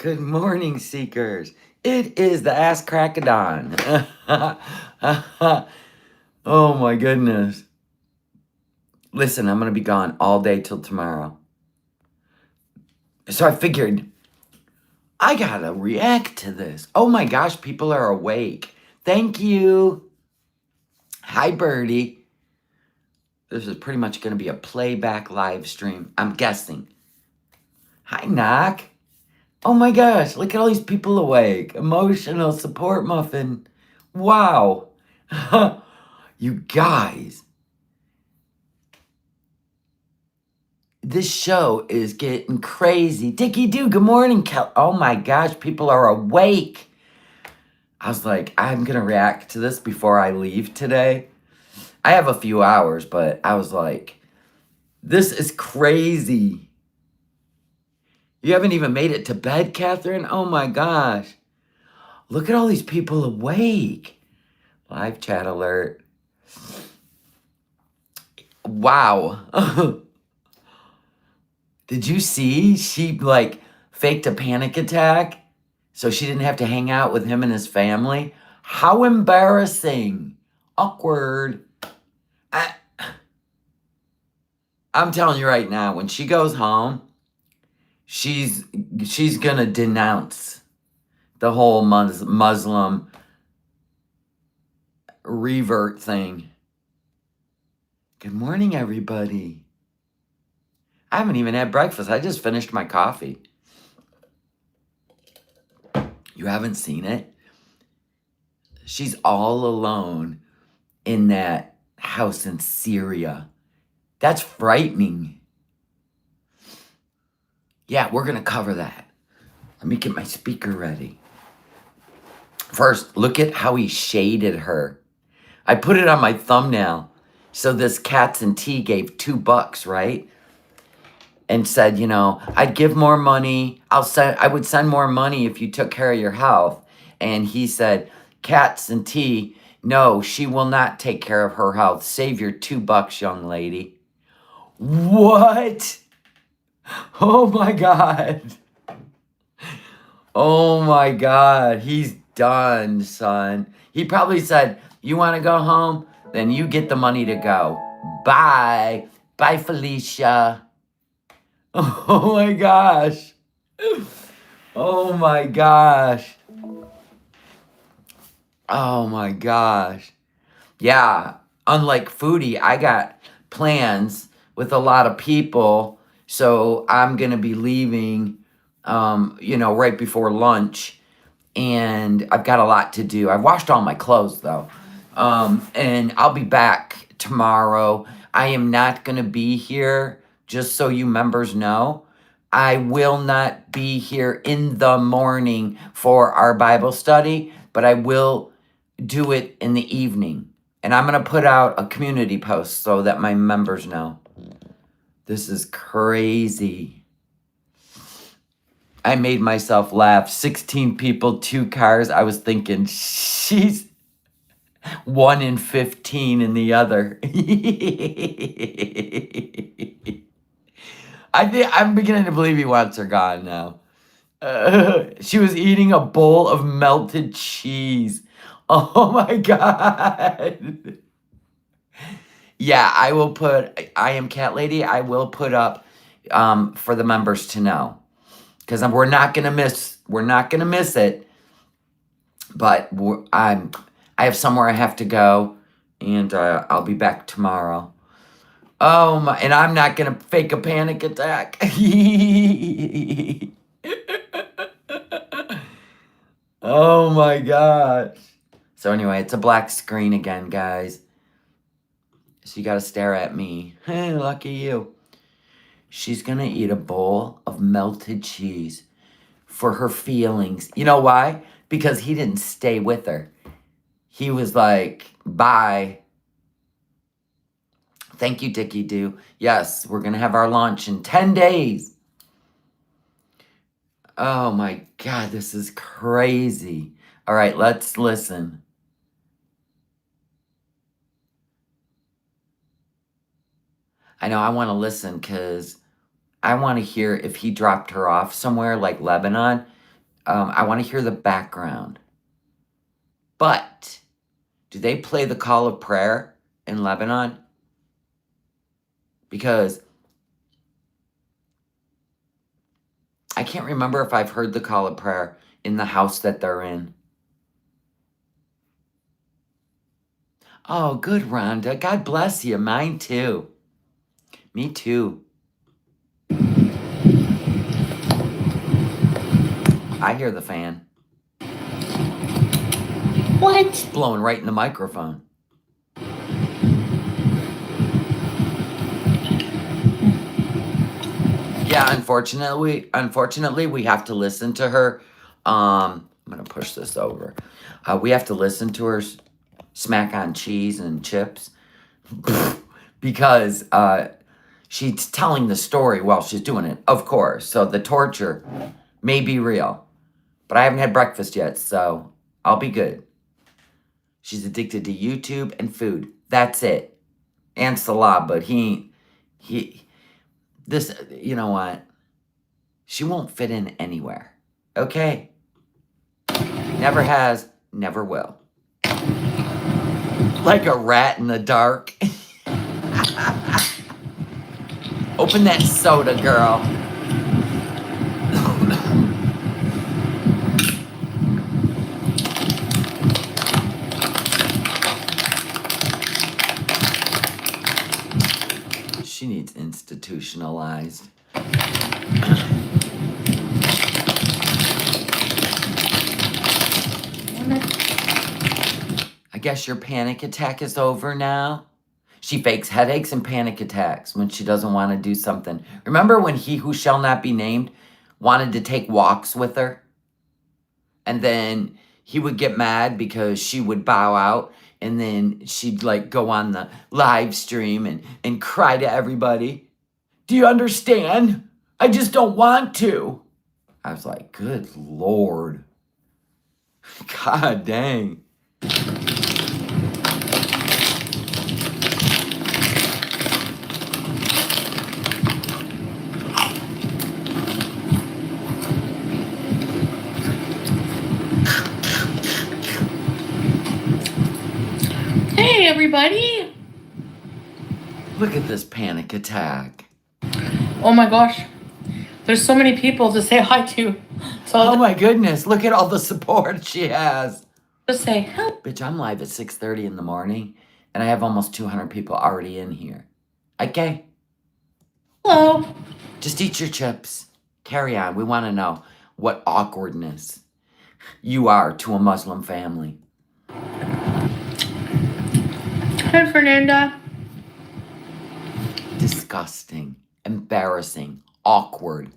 Good morning, seekers. It is the Ask Crackodon. Oh my goodness. Listen, I'm going to be gone all day till tomorrow. So I figured I got to react to this. Oh my gosh, people are awake. Thank you. Hi, Birdie. This is pretty much going to be a playback live stream, I'm guessing. Hi, Knock. Oh my gosh, look at all these people awake. Emotional support muffin. Wow. You guys. This show is getting crazy. Dickie Doo, good morning, Kel. Oh my gosh, people are awake. I was like, I'm going to react to this before I leave today. I have a few hours, but I was like, this is crazy. You haven't even made it to bed, Catherine? Oh my gosh. Look at all these people awake. Live chat alert. Wow. Did you see? She like faked a panic attack so she didn't have to hang out with him and his family. How embarrassing. Awkward. I'm telling you right now, when she goes home, she's gonna denounce the whole Muslim revert thing. Good morning, everybody. I haven't even had breakfast. I just finished my coffee. You haven't seen it? She's all alone in that house in Syria. That's frightening. Yeah, we're going to cover that. Let me get my speaker ready. First, look at how he shaded her. I put it on my thumbnail. So this Cats and Tea gave $2, right? And said, you know, I'd give more money. I would send more money if you took care of your health. And he said, Cats and Tea, no, she will not take care of her health. Save your $2, young lady. What? Oh my God. Oh my God. He's done, son. He probably said, you want to go home? Then you get the money to go. Bye. Bye, Felicia. Oh my gosh. Oh my gosh. Oh my gosh. Yeah, unlike Foodie, I got plans with a lot of people, so I'm going to be leaving, right before lunch, and I've got a lot to do. I've washed all my clothes, though, and I'll be back tomorrow. I am not going to be here, just so you members know. I will not be here in the morning for our Bible study, but I will do it in the evening. And I'm going to put out a community post so that my members know. This is crazy. I made myself laugh. 16 people, 2 cars. I was thinking, she's 1 in 15 in the other. I'm beginning to believe he wants her gone now. She was eating a bowl of melted cheese. Oh my God. Yeah, I am Cat Lady. I will put up for the members to know. Because we're not gonna miss it. But I have somewhere I have to go, and I'll be back tomorrow. Oh my, and I'm not gonna fake a panic attack. Oh my gosh. So anyway, it's a black screen again, guys. So you gotta stare at me. Hey, lucky you. She's gonna eat a bowl of melted cheese for her feelings. You know why? Because he didn't stay with her. He was like, bye. Thank you, Dickie Doo. Yes, we're gonna have our launch in 10 days. Oh my God, this is crazy. All right, let's listen. I know I want to listen because I want to hear if he dropped her off somewhere like Lebanon I want to hear the background. But do they play the call of prayer in Lebanon? Because I can't remember if I've heard the call of prayer in the house that they're in. Oh, good, Rhonda. God bless you. Mine too. Me too. I hear the fan. What? It's blowing right in the microphone. Yeah, unfortunately, we have to listen to her. I'm gonna push this over. We have to listen to her smack on cheese and chips because she's telling the story while she's doing it, of course. So the torture may be real, but I haven't had breakfast yet, so I'll be good. She's addicted to YouTube and food. That's it. And Salah, but this, you know what? She won't fit in anywhere. Okay? Never has, never will. Like a rat in the dark. Open that soda, girl. She needs institutionalized. I guess your panic attack is over now? She fakes headaches and panic attacks when she doesn't want to do something. Remember when he who shall not be named wanted to take walks with her? And then he would get mad because she would bow out, and then she'd like go on the live stream and cry to everybody. Do you understand? I just don't want to. I was like, good Lord. God dang. Hey, everybody. Look at this panic attack. Oh my gosh. There's so many people to say hi to. So Oh my goodness, look at all the support she has. just say help. Bitch, I'm live at 6:30 in the morning, and I have almost 200 people already in here. Okay? Hello. Just eat your chips. Carry on. We want to know what awkwardness you are to a Muslim family. Hi, Fernanda. Disgusting, embarrassing, awkward.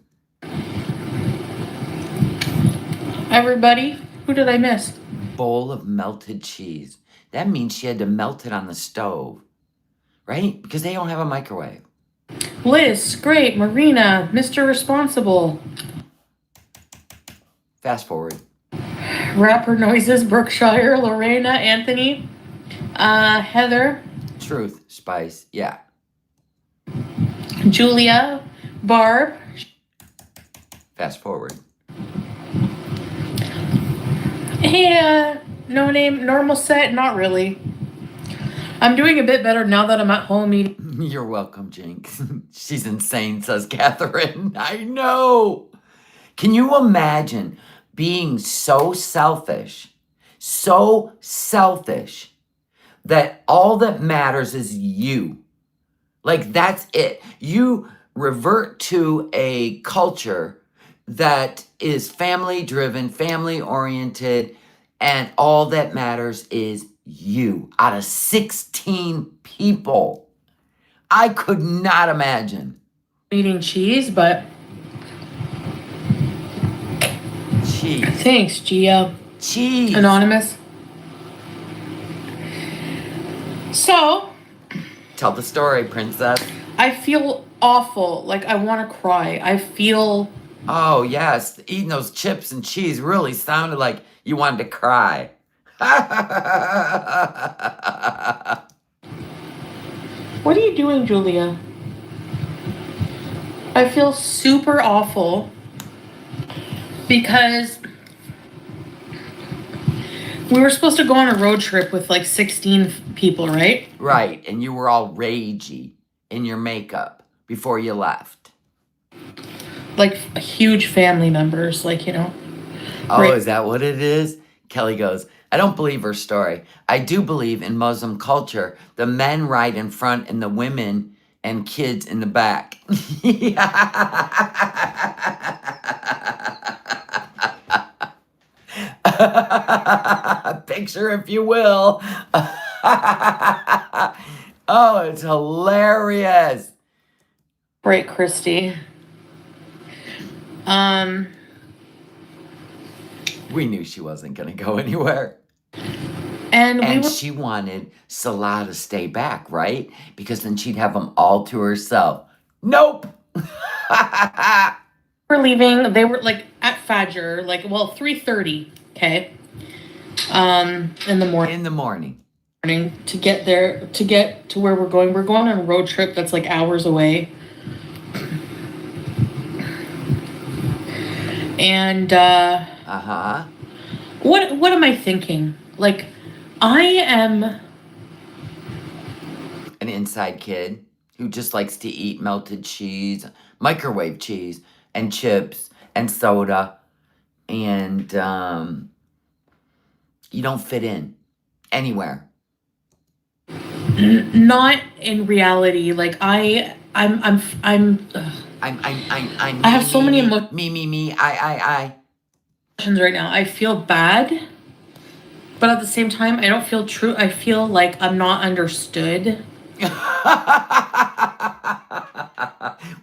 Everybody. Who did I miss? Bowl of melted cheese. That means she had to melt it on the stove, right? Because they don't have a microwave. Liz, great. Marina, Mr. Responsible. Fast forward. Rapper Noises, Brookshire, Lorena, Anthony, Heather, Truth, spice, yeah. Julia, Barb. Fast forward. Hey, no name, normal set, not really. I'm doing a bit better now that I'm at home eating. You're welcome, Jinx. She's insane, says Catherine. I know. Can you imagine being so selfish that all that matters is you? Like, that's it. You revert to a culture that is family driven, family oriented, and all that matters is you out of 16 people. I could not imagine. Eating cheese, but Cheese. thanks, Gia. Cheese. Anonymous. So, Tell the story, princess. I feel awful. Like, I want to cry. I feel. Oh, yes. Eating those chips and cheese really sounded like you wanted to cry. What are you doing, Julia? I feel super awful because We were supposed to go on a road trip with like 16 people, right? Right, and you were all ragey in your makeup before you left. Like huge family members, like, you know. Oh, Right. is that what it is? Kelly goes, I don't believe her story. I do believe in Muslim culture. The men ride in front and the women and kids in the back. Picture, if you will. Oh, it's hilarious. Right, Christy. We knew she wasn't going to go anywhere. And she wanted Salah to stay back, right? Because then she'd have them all to herself. Nope. were leaving. They were like at Fajr, like 3:30. Okay. In the morning. In the morning. To get there, to get to where we're going. We're going on a road trip that's like hours away. And what am I thinking? Like, I am an inside kid who just likes to eat melted cheese, microwave cheese, and chips and soda, and you don't fit in anywhere. Not in reality. Like I have so many emotions. I. Right now. I feel bad, but at the same time, I don't feel true. I feel like I'm not understood.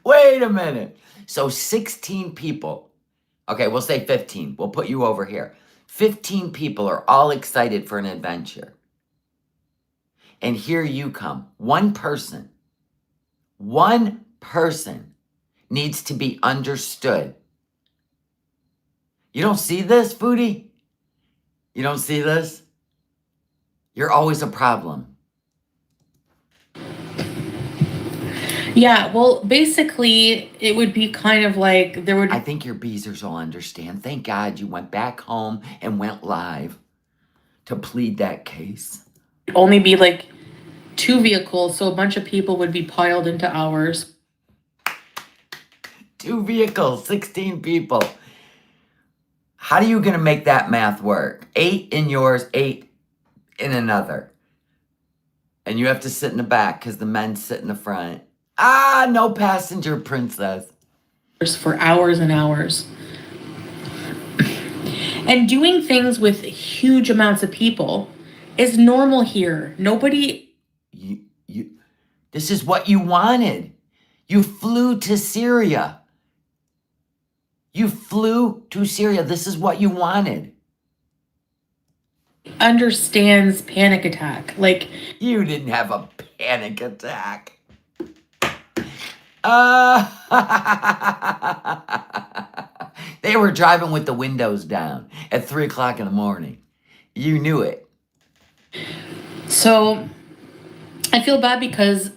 Wait a minute. So 16 people. Okay, we'll say 15. We'll put you over here. 15 people are all excited for an adventure. And here you come. One person needs to be understood. You don't see this, Foodie? You don't see this? You're always a problem. Yeah, well, basically, it would be kind of like there would... I think your beezers will understand. Thank God you went back home and went live to plead that case. Only be like 2 vehicles, so a bunch of people would be piled into ours. 2 vehicles, 16 people. How are you going to make that math work? 8 in yours, 8 in another. And you have to sit in the back because the men sit in the front. No passenger, princess. For hours and hours. And doing things with huge amounts of people is normal here. Nobody... This is what you wanted. You flew to Syria. This is what you wanted. Understands panic attack. Like, you didn't have a panic attack. They were driving with the windows down at 3 o'clock in the morning. You knew it. So I feel bad because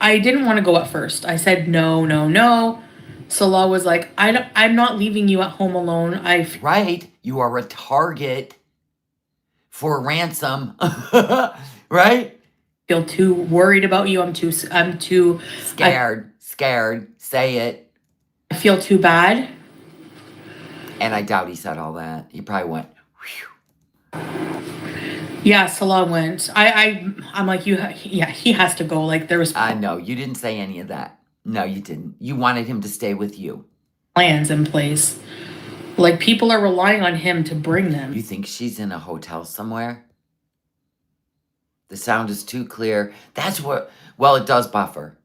I didn't want to go at first. I said no. Salah was like, I'm not leaving you at home alone. Right. You are a target for ransom. Right? Feel too worried about you. I'm too scared. Say it. I feel too bad. And I doubt he said all that. He probably went, whew. Yeah, Salah went. I'm like, he has to go. Like, there was... I know. You didn't say any of that. No, you didn't. You wanted him to stay with you. Plans in place. Like, people are relying on him to bring them. You think she's in a hotel somewhere? The sound is too clear. That's what... Well, it does buffer.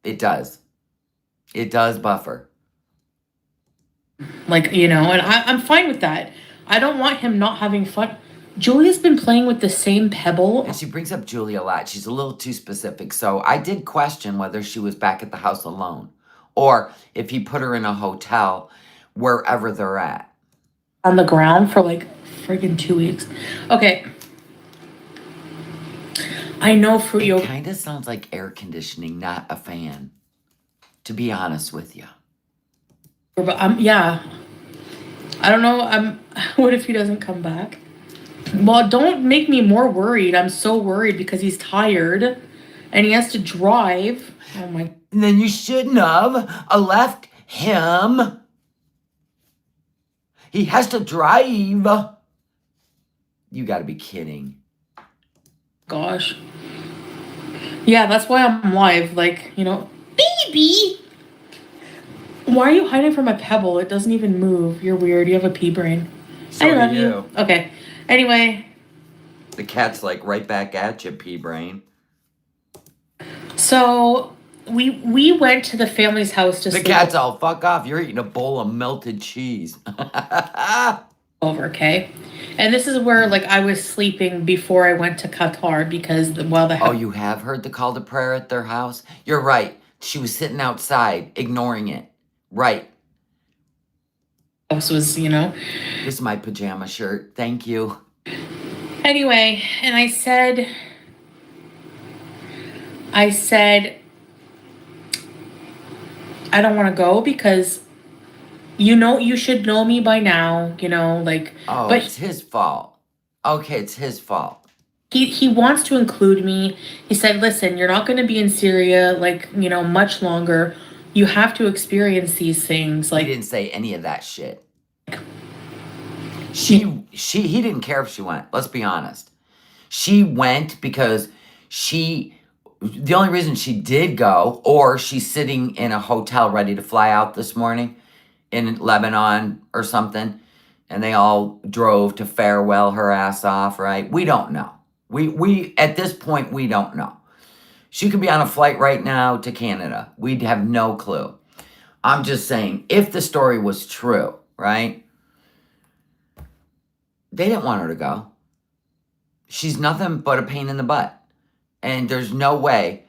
It does. It does buffer. Like, you know, and I'm fine with that. I don't want him not having fun. Julia's been playing with the same pebble. And she brings up Julia a lot. She's a little too specific. So I did question whether she was back at the house alone. Or if he put her in a hotel, wherever they're at. On the ground for like friggin' 2 weeks. Okay. I know for you. It kind of sounds like air conditioning, not a fan. To be honest with you. But yeah. I don't know. What if he doesn't come back? Well, don't make me more worried. I'm so worried because he's tired and he has to drive. Oh my. And then you shouldn't have left him. He has to drive. You got to be kidding. Gosh. Yeah, that's why I'm live. Like, baby. Why are you hiding from a pebble? It doesn't even move. You're weird. You have a pea brain. So I love do you. Okay. Anyway. The cat's like right back at you, pea brain. So we went to the family's house to The sleep cat's all, fuck off. You're eating a bowl of melted cheese. over, okay? And this is where like I was sleeping before I went to Qatar because Oh, you have heard the call to prayer at their house? You're right. She was sitting outside, ignoring it. Right. house was, This is my pajama shirt. Thank you. Anyway, and I said, I don't want to go because you should know me by now, like. Oh, But it's his fault. Okay, it's his fault. he wants to include me. He said, "Listen, you're not going to be in Syria like, much longer. You have to experience these things." He Like, didn't say any of that shit. He didn't care if she went. Let's be honest. She went because the only reason she did go, or she's sitting in a hotel ready to fly out this morning in Lebanon or something, and they all drove to farewell her ass off, right? We don't know. We at this point, we don't know. She could be on a flight right now to Canada. We'd have no clue. I'm just saying, if the story was true, right? They didn't want her to go. She's nothing but a pain in the butt. And there's no way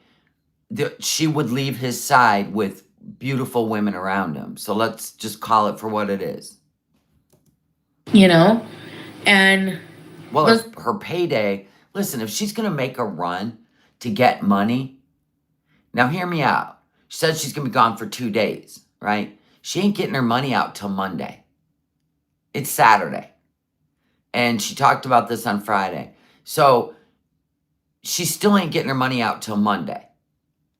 that she would leave his side with beautiful women around him. So let's just call it for what it is. and Well, her payday, listen, if she's going to make a run to get money, now hear me out. She said she's going to be gone for 2 days, right? She ain't getting her money out till Monday. It's Saturday. And she talked about this on Friday. So she still ain't getting her money out till Monday,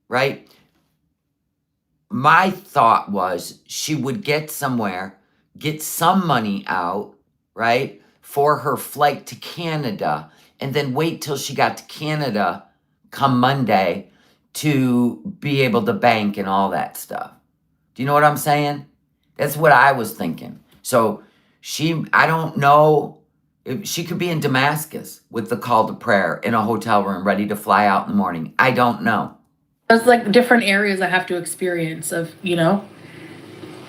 right? My thought was she would get somewhere, get some money out, right, for her flight to Canada, and then wait till she got to Canada come Monday to be able to bank and all that stuff. Do you know what I'm saying? That's what I was thinking. So I don't know. She could be in Damascus with the call to prayer in a hotel room ready to fly out in the morning. I don't know. there's like different areas I have to experience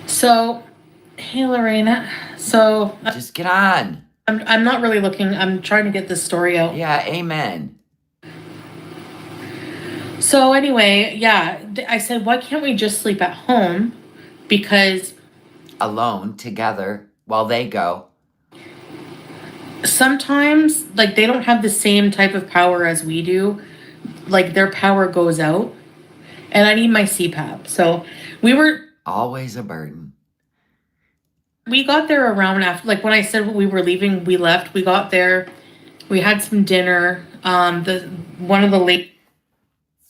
So, hey Lorena. So Just get on. I'm not really looking. I'm trying to get this story out. Yeah, amen. So anyway, yeah, I said, why can't we just sleep at home? Because Alone, together, while they go. sometimes, like, they don't have the same type of power as we do. Like, their power goes out, and I need my CPAP. So Always a burden. we got there around after, like, when I said we were leaving, we left. We got there, we had some dinner. One of the late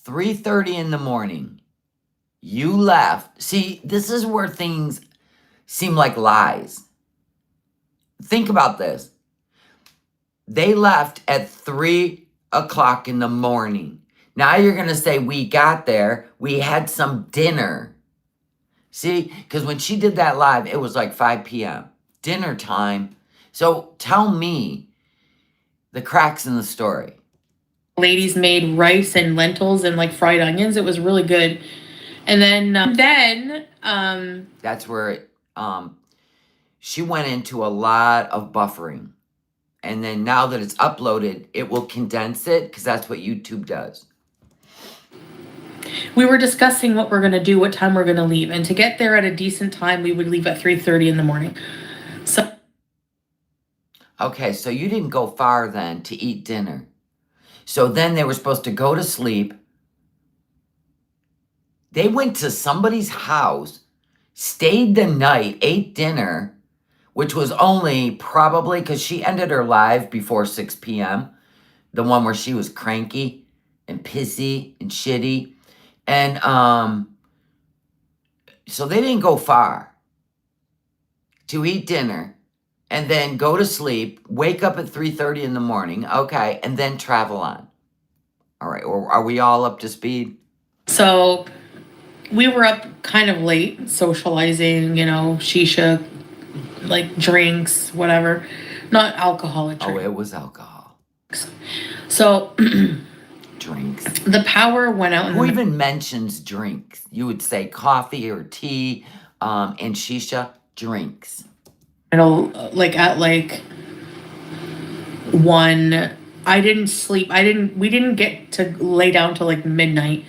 3:30 in the morning. You left. See, this is where things seem like lies. Think about this. They left at 3 o'clock in the morning. Now you're going to say, we got there, we had some dinner. See, because when she did that live, it was like 5 p.m. Dinner time. So tell me the cracks in the story. ladies made rice and lentils and like fried onions. It was really good. And then That's where she went into a lot of buffering. And then now that it's uploaded, it will condense it because that's what YouTube does. we were discussing what we're going to do, what time we're going to leave. And to get there at a decent time, we would leave at 3:30 in the morning. So Okay, so you didn't go far then to eat dinner. So then they were supposed to go to sleep. They went to somebody's house, stayed the night, ate dinner, which was only probably because she ended her live before 6 p.m. The one where she was cranky and pissy and shitty. And so they didn't go far to eat dinner and then go to sleep, wake up at 3:30 in the morning, okay, and then travel on. All right, or are we all up to speed? So we were up kind of late, socializing, shisha, like drinks, whatever. Not alcoholic Oh, drinks. it was alcohol. So Drinks. the power went out. Who even mentions drinks? You would say coffee or tea, and shisha, drinks. Like at like 1. I didn't sleep. We didn't get to lay down till like midnight.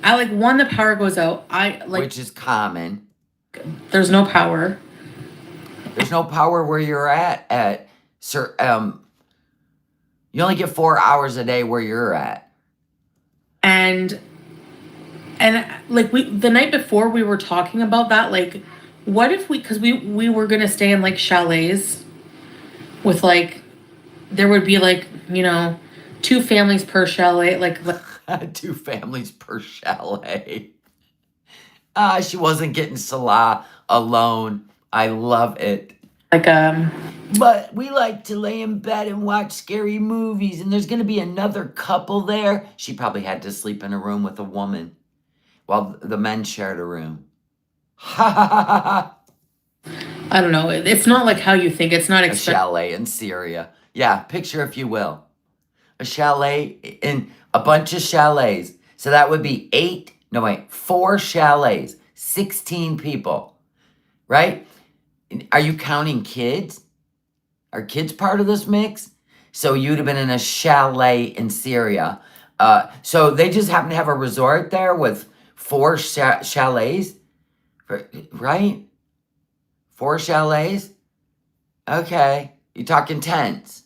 At like 1, the power goes out. Which is common. There's no power. There's no power where you're at sir. You only get 4 hours a day where you're at. And like the night before we were talking about that, like, what if because we were gonna stay in like chalets with like, there would be like, 2 families per chalet, like 2 families per chalet. She wasn't getting Salah alone. I love it. like But we like to lay in bed and watch scary movies, and there's going to be another couple there. She probably had to sleep in a room with a woman while the men shared a room. Ha ha ha ha ha. I don't know. It's not like how you think. It's not A chalet in Syria. Yeah, picture if you will. A chalet in a bunch of chalets. So that would be 4 chalets, 16 people, right? Are you counting kids? Are kids part of this mix? So you'd have been in a chalet in Syria. So they just happen to have a resort there with 4 chalets, right? 4 chalets? Okay. You're talking tents.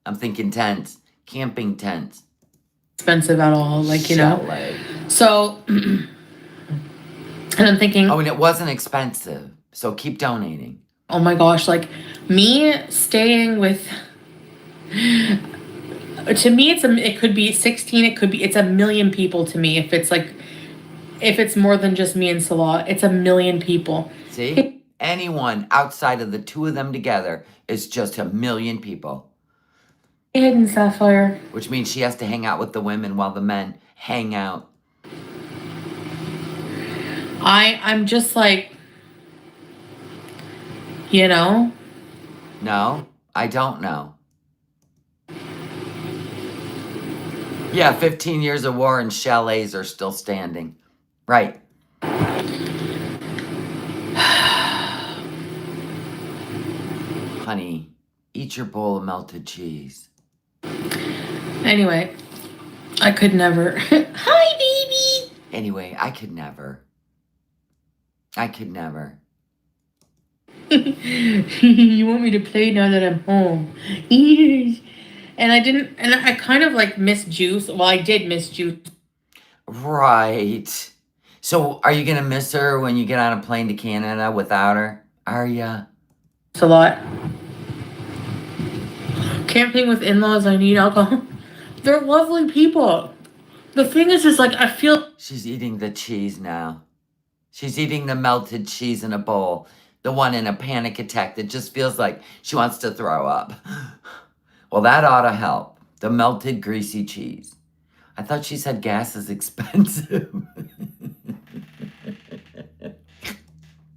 I'm thinking tents. Camping tents. Expensive at all, like, Chalet. So, and I'm thinking, Oh, and it wasn't expensive. So keep donating. oh my gosh, like me staying with, to me, it could be 16. It's a million people to me. If it's more than just me and Salah, it's a million people. See? Anyone outside of the 2 of them together is just a million people. Hidden Sapphire. Which means she has to hang out with the women while the men hang out. I'm just like, No, I don't know. Yeah, 15 years of war and chalets are still standing. Right. Honey, eat your bowl of melted cheese. Anyway, I could never. Hi, baby. Anyway, I could never. You want me to play now that I'm home? Yes. And I kind of like miss Juice. Well, I did miss Juice. Right. So are you going to miss her when you get on a plane to Canada without her? Are ya? It's a lot. Camping with in-laws, I need alcohol. They're lovely people. The thing is like, I feel... She's eating the cheese now. She's eating the melted cheese in a bowl. The one in a panic attack that just feels like she wants to throw up. Well, that ought to help. The melted greasy cheese. I thought she said gas is expensive.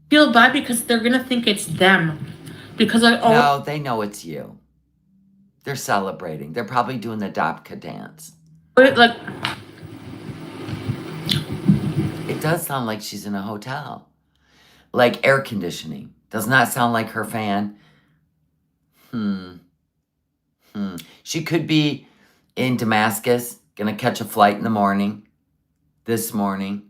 Feel bad because they're going to think it's them. Because No, they know it's you. They're celebrating. They're probably doing the Dabka dance. But like... It does sound like she's in a hotel. Like air conditioning. Does not sound like her fan. She could be in Damascus, gonna catch a flight in the morning. This morning.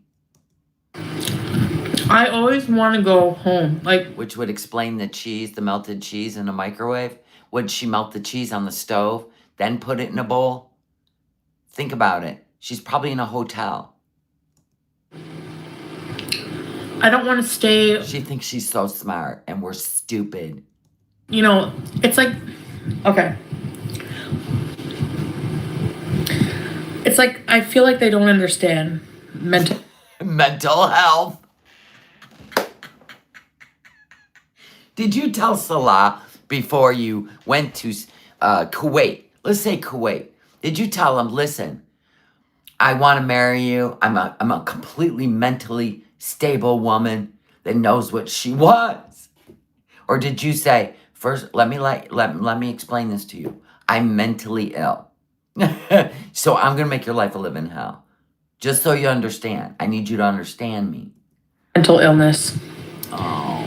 I always want to go home. Which would explain the cheese, the melted cheese in a microwave. Would she melt the cheese on the stove, then put it in a bowl? Think about it. She's probably in a hotel. I don't want to stay. She thinks she's so smart and we're stupid. You know, it's like, okay. It's like, I feel like they don't understand mental health. Did you tell Salah before you went to Kuwait? Let's say Kuwait. Did you tell him, listen, I want to marry you. I'm a completely mentally stable woman that knows what she wants? Or did you say, first, let me explain this to you. I'm mentally ill. So I'm going to make your life a living hell. Just so you understand. I need you to understand me. mental illness. Oh.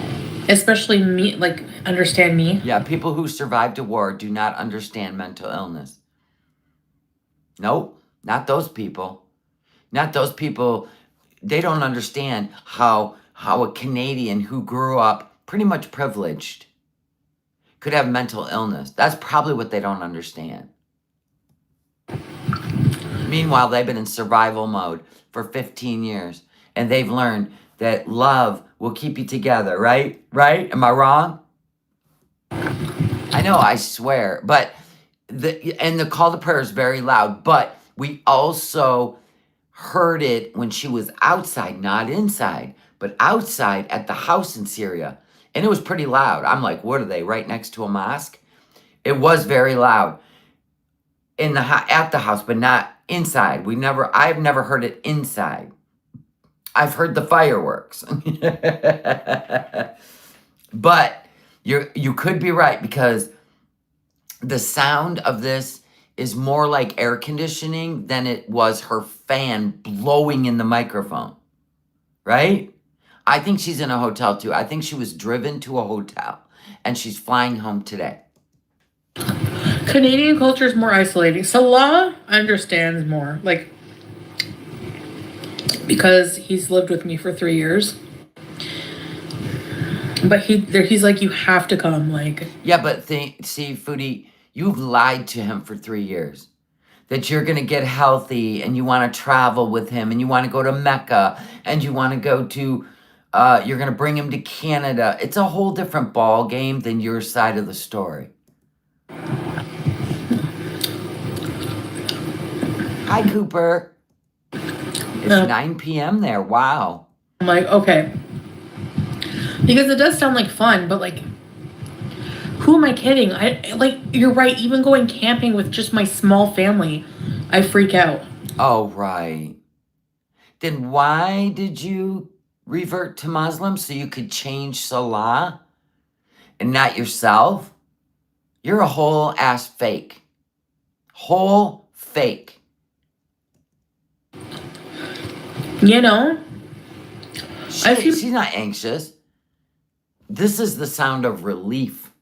Especially me, like, understand me. Yeah, people who survived a war do not understand mental illness. Nope, not those people. Not those people. They don't understand how a Canadian who grew up pretty much privileged could have mental illness. That's probably what they don't understand. Meanwhile, they've been in survival mode for 15 years, and they've learned that love will keep you together, right? Right? Am I wrong? I know, I swear. But the call to prayer is very loud, but we also heard it when she was outside, not inside, but outside at the house in Syria. And it was pretty loud. I'm like, what are they, right next to a mosque? It was very loud at the house, but not inside. I've never heard it inside. I've heard the fireworks. But you could be right, because the sound of this is more like air conditioning than it was her fan blowing in the microphone, right? I think she's in a hotel too. I think she was driven to a hotel and she's flying home today. Canadian culture is more isolating. Salah understands more, like, because he's lived with me for 3 years. But he's like, you have to come, like. Yeah, but see, Foodie, you've lied to him for 3 years. That you're going to get healthy and you want to travel with him and you want to go to Mecca and you want to go to, you're going to bring him to Canada. It's a whole different ball game than your side of the story. Hi, Cooper. It's 9 p.m. there. Wow. I'm like, okay. Because it does sound like fun, but, like, who am I kidding? You're right. Even going camping with just my small family, I freak out. Oh, right. Then why did you revert to Muslim? So you could change Salah and not yourself? You're a whole ass fake. Whole fake. You know? She's not anxious. This is the sound of relief.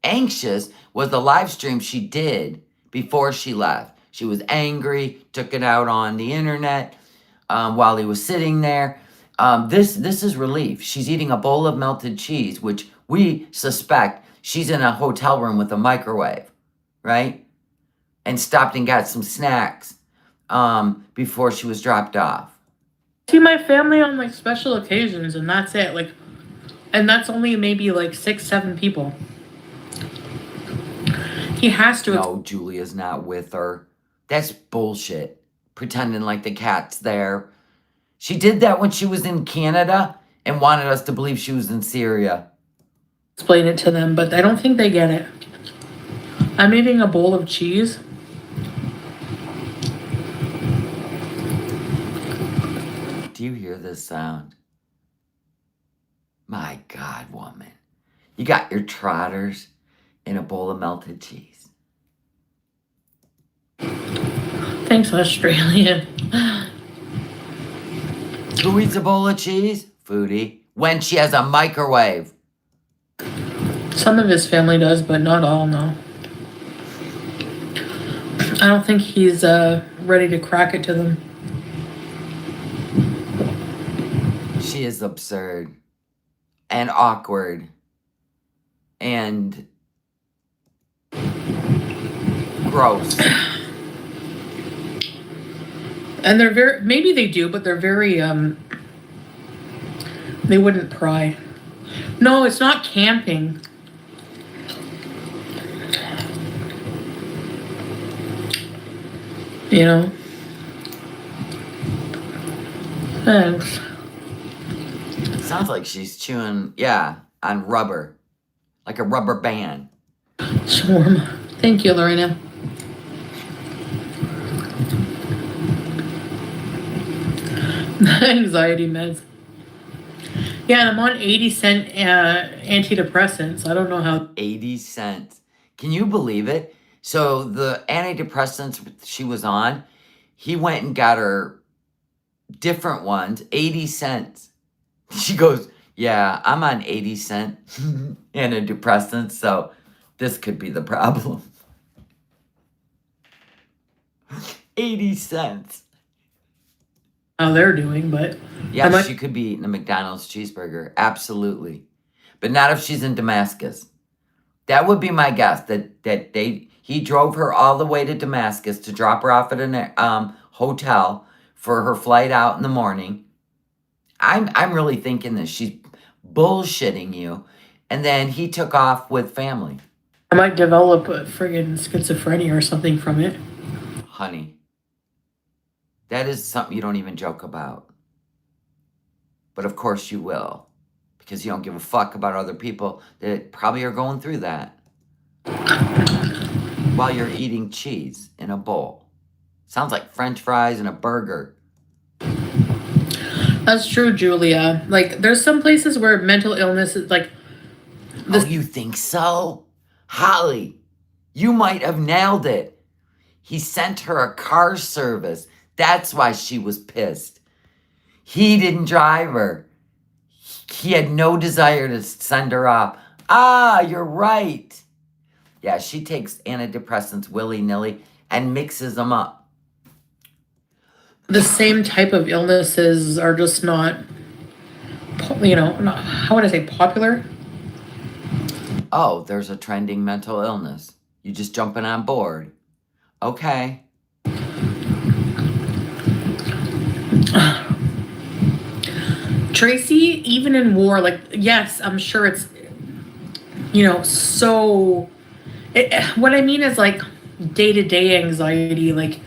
Anxious was the live stream she did before she left. She was angry, took it out on the internet while he was sitting there. This is relief. She's eating a bowl of melted cheese, which we suspect she's in a hotel room with a microwave, right? And stopped and got some snacks before she was dropped off. See my family on, like, special occasions, and that's it. Like, and that's only maybe like 6-7 people. He has to. No, Julia's not with her. That's bullshit. Pretending like the cat's there. She did that when she was in Canada and wanted us to believe she was in Syria. Explain it to them, but I don't think they get it. I'm eating a bowl of cheese. Do you hear this sound? My God, woman. You got your trotters in a bowl of melted cheese. Thanks, Australian. Who eats a bowl of cheese? Foodie. When she has a microwave. Some of his family does, but not all, no. I don't think he's ready to crack it to them. She is absurd. And awkward. And gross. And they're maybe they do, but they're very, They wouldn't pry. No, it's not camping. You know? Thanks. Sounds like she's chewing, yeah, on rubber. Like a rubber band. It's warm. Thank you, Lorena. Anxiety meds. Yeah, and I'm on 80-cent antidepressants. I don't know how. 80 cents. Can you believe it? So the antidepressants she was on, he went and got her different ones, 80 cents. She goes, yeah, I'm on 80-cent antidepressants, so this could be the problem. 80 cents. How they're doing, but Yeah, she could be eating a McDonald's cheeseburger. Absolutely. But not if she's in Damascus. That would be my guess, that he drove her all the way to Damascus to drop her off at a hotel for her flight out in the morning. I'm really thinking this. She's bullshitting you. And then he took off with family. I might develop a friggin' schizophrenia or something from it. Honey, that is something you don't even joke about. But of course you will. Because you don't give a fuck about other people that probably are going through that. While you're eating cheese in a bowl. Sounds like French fries and a burger. That's true, Julia. Like, there's some places where mental illness is like... Oh, you think so? Holly, you might have nailed it. He sent her a car service. That's why she was pissed. He didn't drive her. He had no desire to send her off. Ah, you're right. Yeah, she takes antidepressants willy-nilly and mixes them up. The same type of illnesses are just not, how would I say, popular? Oh, there's a trending mental illness. You just jumping on board. Okay. Tracy, even in war, like, yes, I'm sure it's, so... what I mean is, like, day-to-day anxiety, like...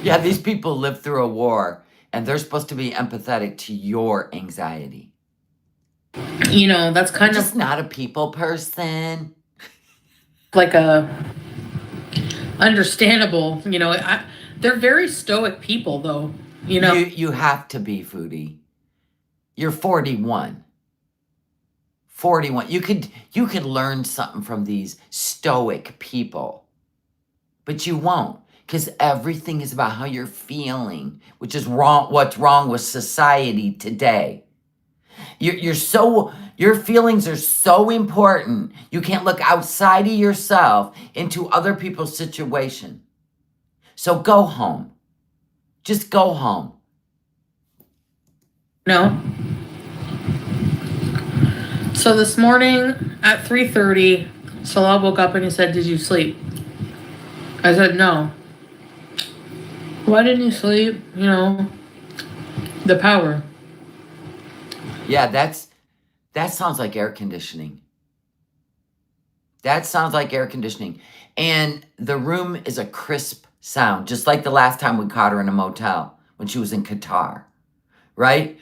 Yeah, these people live through a war, and they're supposed to be empathetic to your anxiety. That's kind Just not a people person. Like understandable, they're very stoic people, though, You have to be, Foodie. You're 41. 41. You could learn something from these stoic people. But you won't. Because everything is about how you're feeling, which is wrong. What's wrong with society today? Your feelings are so important. You can't look outside of yourself into other people's situation. So go home. Just go home. No. So this morning at 3:30, Salah woke up and he said, "Did you sleep?" I said, "No." "Why didn't you sleep?" The power. Yeah, that sounds like air conditioning. That sounds like air conditioning. And the room is a crisp sound, just like the last time we caught her in a motel when she was in Qatar, right?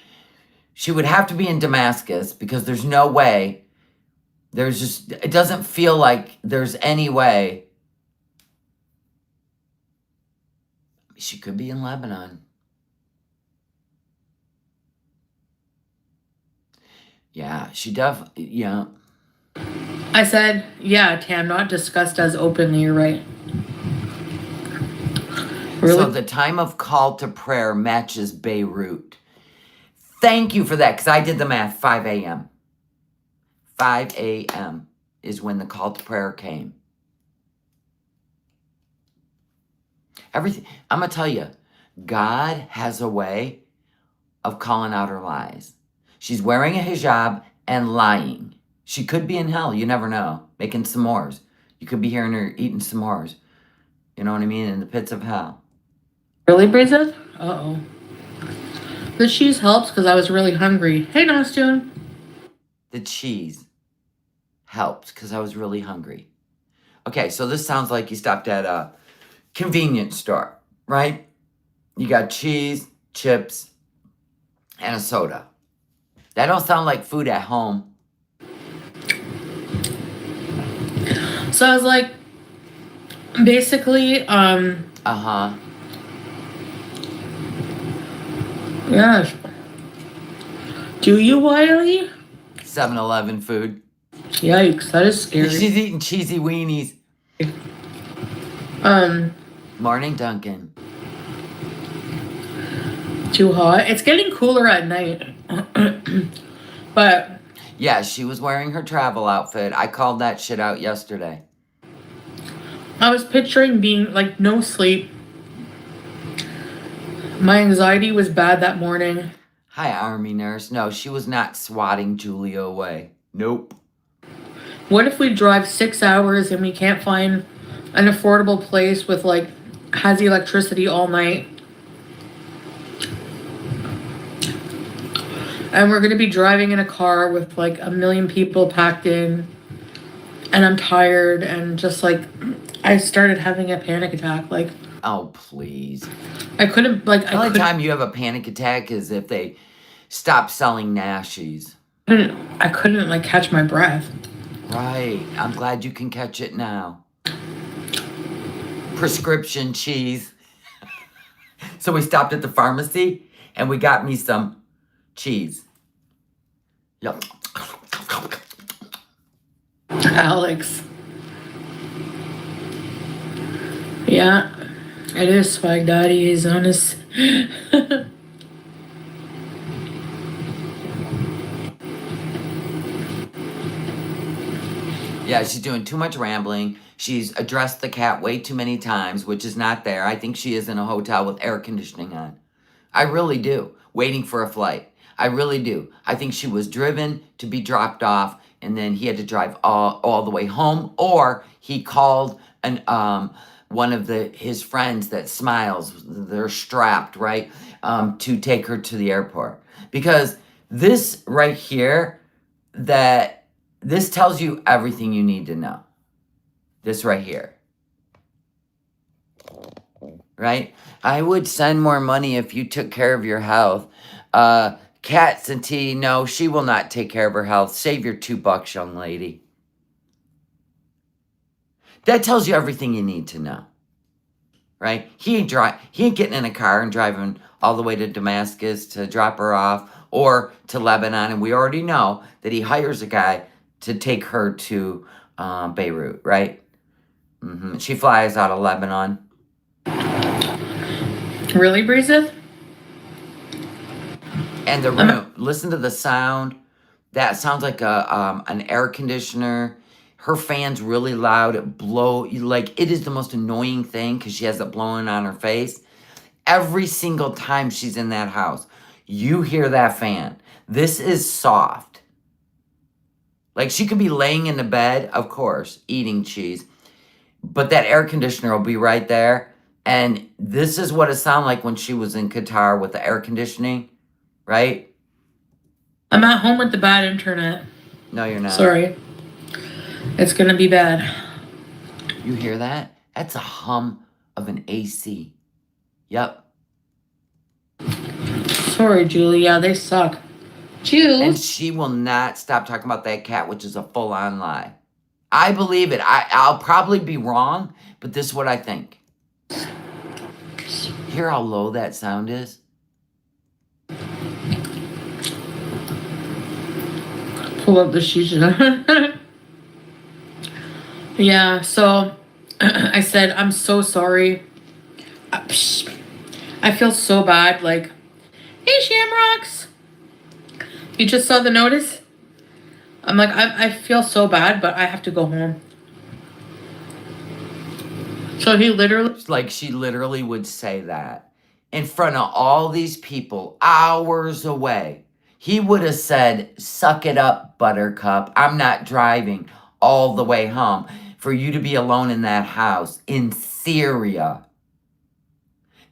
She would have to be in Damascus because there's no way, it doesn't feel like there's any way. She could be in Lebanon. Yeah, yeah. I said, "Yeah, Tam, not discussed as openly, you're right." Really? So the time of call to prayer matches Beirut. Thank you for that, because I did the math, 5 a.m. 5 a.m. is when the call to prayer came. Everything, I'm going to tell you, God has a way of calling out her lies. She's wearing a hijab and lying. She could be in hell, you never know, making s'mores. You could be hearing her eating s'mores. You know what I mean? In the pits of hell. Really, Breeza? Uh-oh. The cheese helps because I was really hungry. Hey, Nostune. The cheese helped because I was really hungry. Okay, so this sounds like you stopped at a convenience store, right? You got cheese, chips, and a soda. That don't sound like food at home. So I was like, basically, Uh-huh. yeah. Do you, Wiley? 7-Eleven food. Yikes, that is scary. She's eating cheesy weenies. Morning, Duncan. Too hot. It's getting cooler at night. But yeah, she was wearing her travel outfit. I called that shit out yesterday. I was picturing being like no sleep. My anxiety was bad that morning. Hi, Army nurse. No, she was not swatting Julia away. Nope. What if we drive 6 hours and we can't find an affordable place with like has electricity all night? And we're gonna be driving in a car with like a million people packed in, and I'm tired and just like I started having a panic attack. Like, oh please. I couldn't like. The only time you have a panic attack is if they stop selling Nashies. I couldn't like catch my breath. Right. I'm glad you can catch it now. Prescription cheese. So we stopped at the pharmacy and we got me some cheese. Yep. Alex. Yeah, it is Swag Daddy. He's honest. Yeah, she's doing too much rambling. She's addressed the cat way too many times, which is not there. I think she is in a hotel with air conditioning on. I really do. Waiting for a flight. I really do. I think she was driven to be dropped off, and then he had to drive all the way home, or he called one of his friends that smiles. They're strapped, right, to take her to the airport. Because this right here, this tells you everything you need to know. This right here. Right? I would send more money if you took care of your health. Kat Santee, no, she will not take care of her health. Save your $2, young lady. That tells you everything you need to know. Right? He ain't getting in a car and driving all the way to Damascus to drop her off or to Lebanon. And we already know that he hires a guy to take her to Beirut, right? Mm-hmm. She flies out of Lebanon. Really, Breezeth? And the room, listen to the sound. That sounds like an air conditioner. Her fan's really loud. It is the most annoying thing because she has it blowing on her face. Every single time she's in that house, you hear that fan. This is soft. Like, she could be laying in the bed, of course, eating cheese, but that air conditioner will be right there. And this is what it sounded like when she was in Qatar with the air conditioning, right? I'm at home with the bad internet. No, you're not. Sorry. It's going to be bad. You hear that? That's a hum of an AC. Yep. Sorry, Julie. Yeah, they suck. And she will not stop talking about that cat, which is a full-on lie. I believe it. I'll probably be wrong, but this is what I think. Hear how low that sound is? Pull up the shisha. Yeah, so I said, I'm so sorry. I feel so bad. Like, hey, Shamrocks. You just saw the notice? I'm like, I feel so bad, but I have to go home. So he literally... Like, she literally would say that in front of all these people hours away. He would have said, suck it up, Buttercup. I'm not driving all the way home for you to be alone in that house in Syria.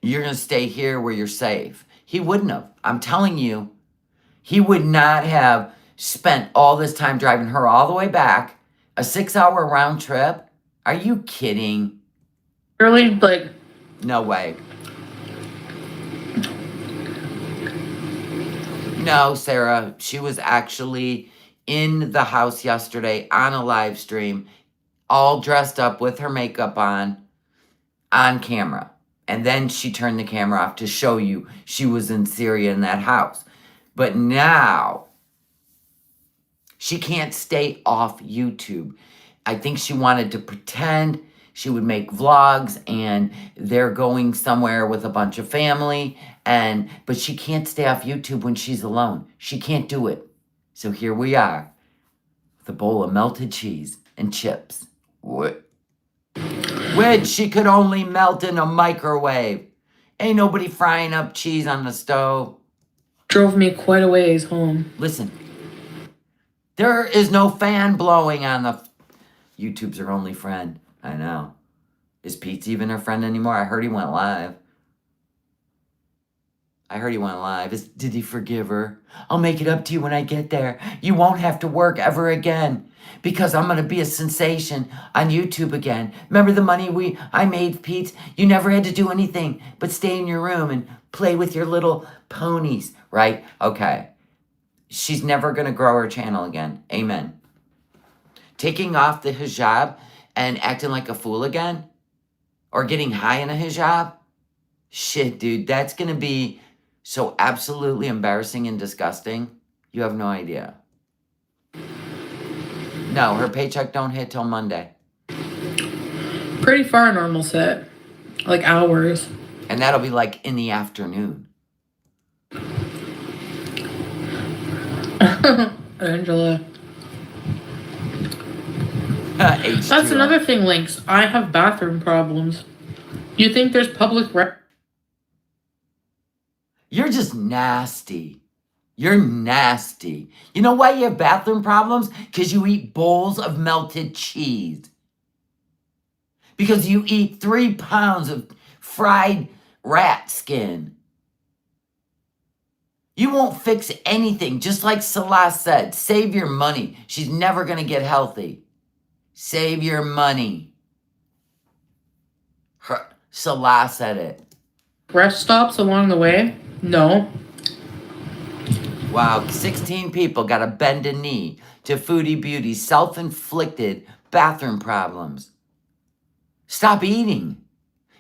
You're going to stay here where you're safe. He wouldn't have. I'm telling you, he would not have spent all this time driving her all the way back, a 6-hour round trip. Are you kidding? Really, like, No way. No, Sarah, she was actually in the house yesterday on a live stream, all dressed up with her makeup on camera. And then she turned the camera off to show you she was in Syria in that house. But now, she can't stay off YouTube. I think she wanted to pretend she would make vlogs and they're going somewhere with a bunch of family. But she can't stay off YouTube when she's alone. She can't do it. So here we are, with a bowl of melted cheese and chips. Which she could only melt in a microwave. Ain't nobody frying up cheese on the stove. drove me quite a ways home. Listen, there is no fan blowing on the... YouTube's her only friend. I know. Is Pete even her friend anymore? I heard he went live. Did he forgive her? I'll make it up to you when I get there. You won't have to work ever again. Because I'm going to be a sensation on YouTube again. Remember the money I made, Pete? You never had to do anything but stay in your room and play with your little ponies, right? Okay. She's never going to grow her channel again. Amen. Taking off the hijab and acting like a fool again? Or getting high in a hijab? Shit, dude, that's going to be so absolutely embarrassing and disgusting. You have no idea. No, her paycheck don't hit till Monday. Pretty far normal set. Like hours. And that'll be like in the afternoon. Angela. H2O. That's another thing, Lynx. I have bathroom problems. You think there's public You're just nasty. You're nasty. You know why you have bathroom problems? Because you eat bowls of melted cheese. Because you eat 3 pounds of fried rat skin. You won't fix anything. Just like Salah said, save your money. She's never going to get healthy. Save your money. Salah said it. rest stops along the way? No. Wow, 16 people got to bend a knee to Foodie Beauty's self-inflicted bathroom problems. Stop eating.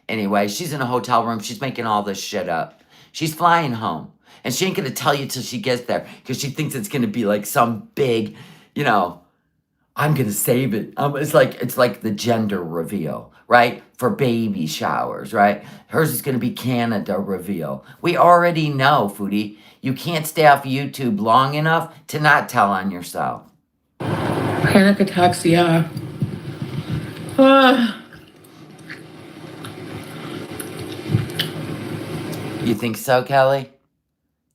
Anyway, she's in a hotel room. She's making all this shit up. She's flying home. And she ain't going to tell you till she gets there because she thinks it's going to be like some big, I'm going to save it. It's like the gender reveal, right? For baby showers, right? Hers is going to be Canada reveal. We already know, Foodie. You can't stay off YouTube long enough to not tell on yourself. Panic attacks, yeah. You think so, Kelly?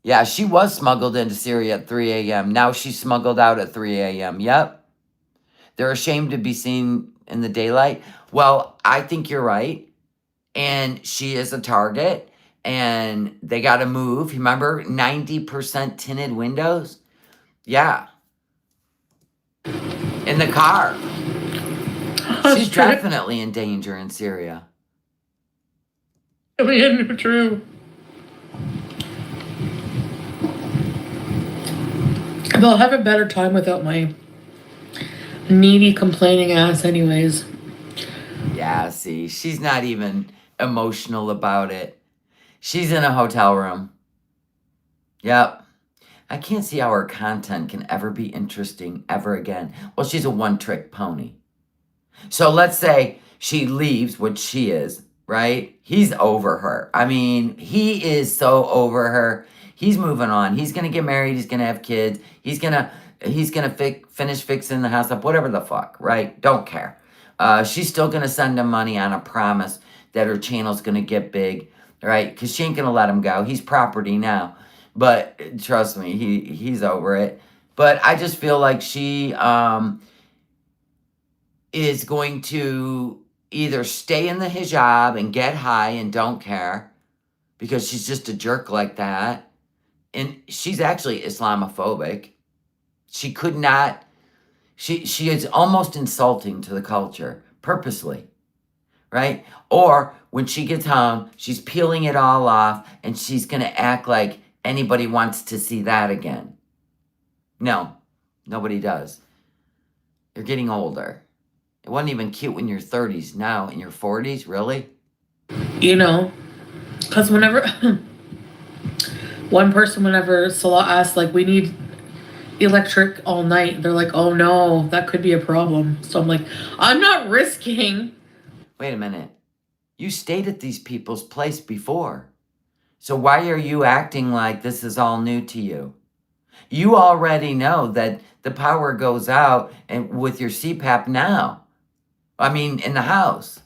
Yeah, she was smuggled into Syria at 3 a.m. Now she's smuggled out at 3 a.m. Yep. They're ashamed to be seen in the daylight. Well, I think you're right. And she is a target. And they got to move. Remember, 90% tinted windows? Yeah. In the car. She's definitely in danger in Syria. True. They'll have a better time without my needy, complaining ass anyways. Yeah, see, she's not even emotional about it. She's in a hotel room. Yep. I can't see how her content can ever be interesting ever again. Well, she's a one-trick pony. So let's say she leaves, which she is, right? He's over her. I mean, he is so over her. He's moving on. He's going to get married. He's going to have kids. He's going to finish fixing the house up, whatever the fuck, right? Don't care. She's still going to send him money on a promise that her channel's going to get big, right? Because she ain't going to let him go. He's property now. But trust me, he's over it. But I just feel like she is going to either stay in the hijab and get high and don't care, because she's just a jerk like that. And she's actually Islamophobic. She could not, she is almost insulting to the culture, purposely, right? Or when she gets home, she's peeling it all off, and she's going to act like anybody wants to see that again. No, nobody does. You're getting older. It wasn't even cute when you're 30s. Now, in your 40s, really? You know, because whenever one person, whenever Salah asked, like, we need electric all night, they're like, oh no, that could be a problem. So I'm like, I'm not risking. Wait a minute. You stayed at these people's place before. So why are you acting like this is all new to you? You already know that the power goes out and with your CPAP now. I mean, in the house.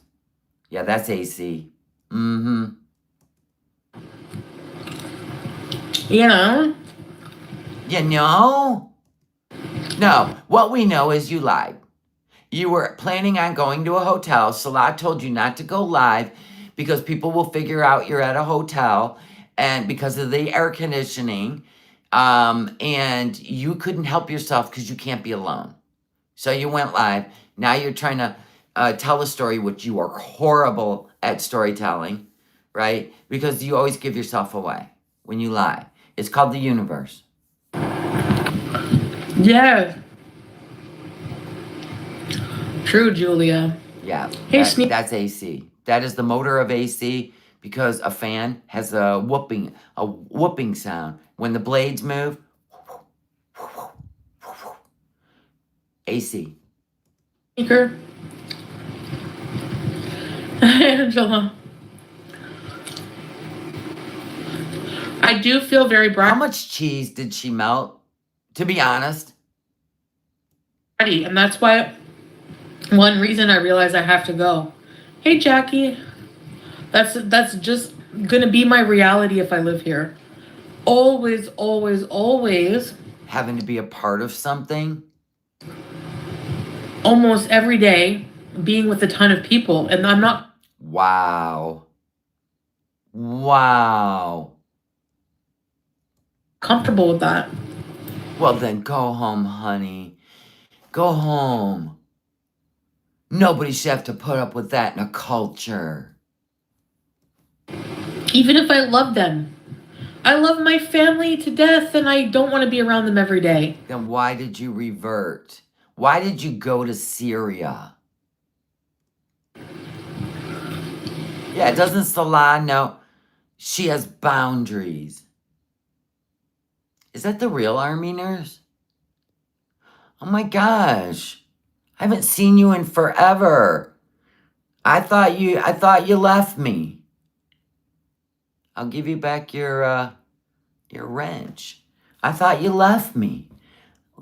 Yeah, that's AC. Mm-hmm. You know? You know? No, what we know is you lied. You were planning on going to a hotel. Salah told you not to go live because people will figure out you're at a hotel and because of the air conditioning. And you couldn't help yourself because you can't be alone. So you went live. Now you're trying to tell a story, which you are horrible at storytelling, right? Because you always give yourself away when you lie. It's called the universe. Yeah. True, Julia. Yeah, Hey, that's AC. That is the motor of AC because a fan has a whooping sound. When the blades move, AC. Sneaker. Angela. I do feel very How much cheese did she melt? To be honest. and that's why one reason I realize I have to go. Hey, Jackie. That's just gonna be my reality if I live here. Always, always, always. Having to be a part of something. Almost every day being with a ton of people, and I'm not. Wow. Wow. Comfortable with that. Well, then go home, honey. Go home. Nobody should have to put up with that in a culture. Even if I love them. I love my family to death, and I don't want to be around them every day. Then why did you revert? Why did you go to Syria? Yeah, doesn't Salah know she has boundaries? Is that the real army nurse? Oh my gosh. I haven't seen you in forever. I thought you left me. I'll give you back your wrench. I thought you left me.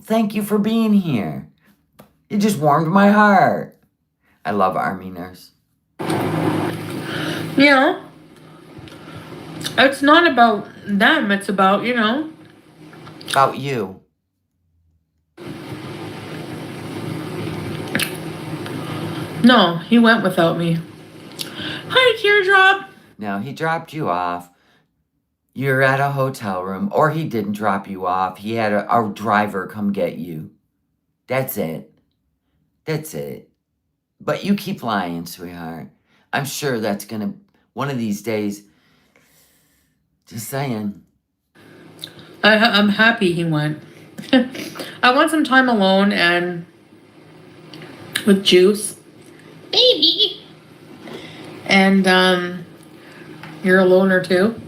Thank you for being here. It just warmed my heart. I love army nurse. You know, it's not about them. It's about, you know. About you. No, he went without me. Hi, Teardrop. No, he dropped you off. You're at a hotel room, or he didn't drop you off. He had a driver come get you. That's it. That's it. But you keep lying, sweetheart. I'm sure that's gonna, one of these days, just saying. I'm happy he went. I want some time alone and with Juice. Baby. And you're a loner too.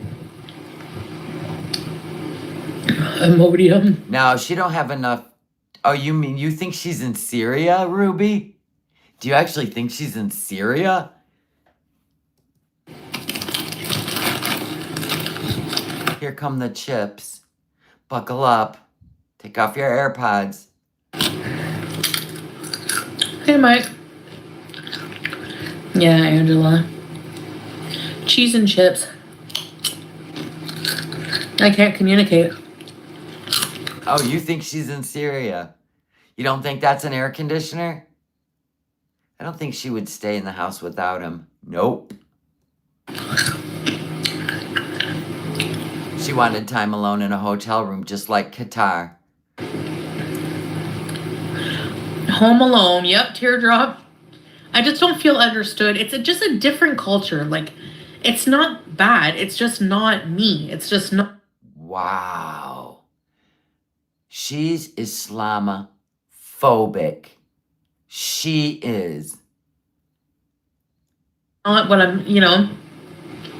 Imodium. No, she don't have enough. Oh, you mean you think she's in Syria, Ruby? Do you actually think she's in Syria? Here come the chips. Buckle up. Take off your AirPods. Hey, Mike. Yeah, Angela. Cheese and chips. I can't communicate. Oh, you think she's in Syria? You don't think that's an air conditioner? I don't think she would stay in the house without him. Nope. She wanted time alone in a hotel room, just like Qatar. Home Alone. Yep, teardrop. I just don't feel understood. It's just a different culture. Like, it's not bad. It's just not me. It's just not. Wow. She's Islamophobic. She is. Not what I'm, you know.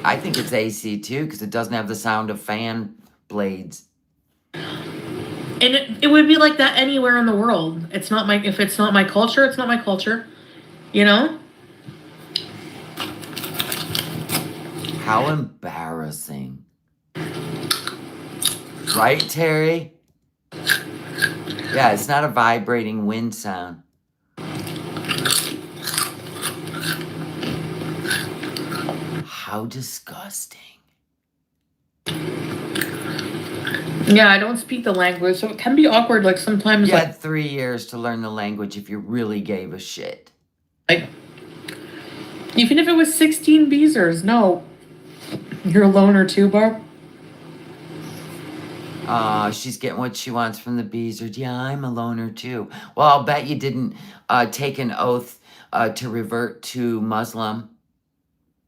I think it's AC too, because it doesn't have the sound of fan blades. And it would be like that anywhere in the world. It's not my, if it's not my culture, it's not my culture. You know? How embarrassing. Right, Terry? Yeah, it's not a vibrating wind sound. How disgusting. Yeah, I don't speak the language, so it can be awkward. Like sometimes, You like, had 3 years to learn the language if you really gave a shit. like even if it was 16 Beezers, no, you're a loner too, Barb. She's getting what she wants from the Beezers. Yeah, I'm a loner too. Well, I'll bet you didn't take an oath to revert to Muslim,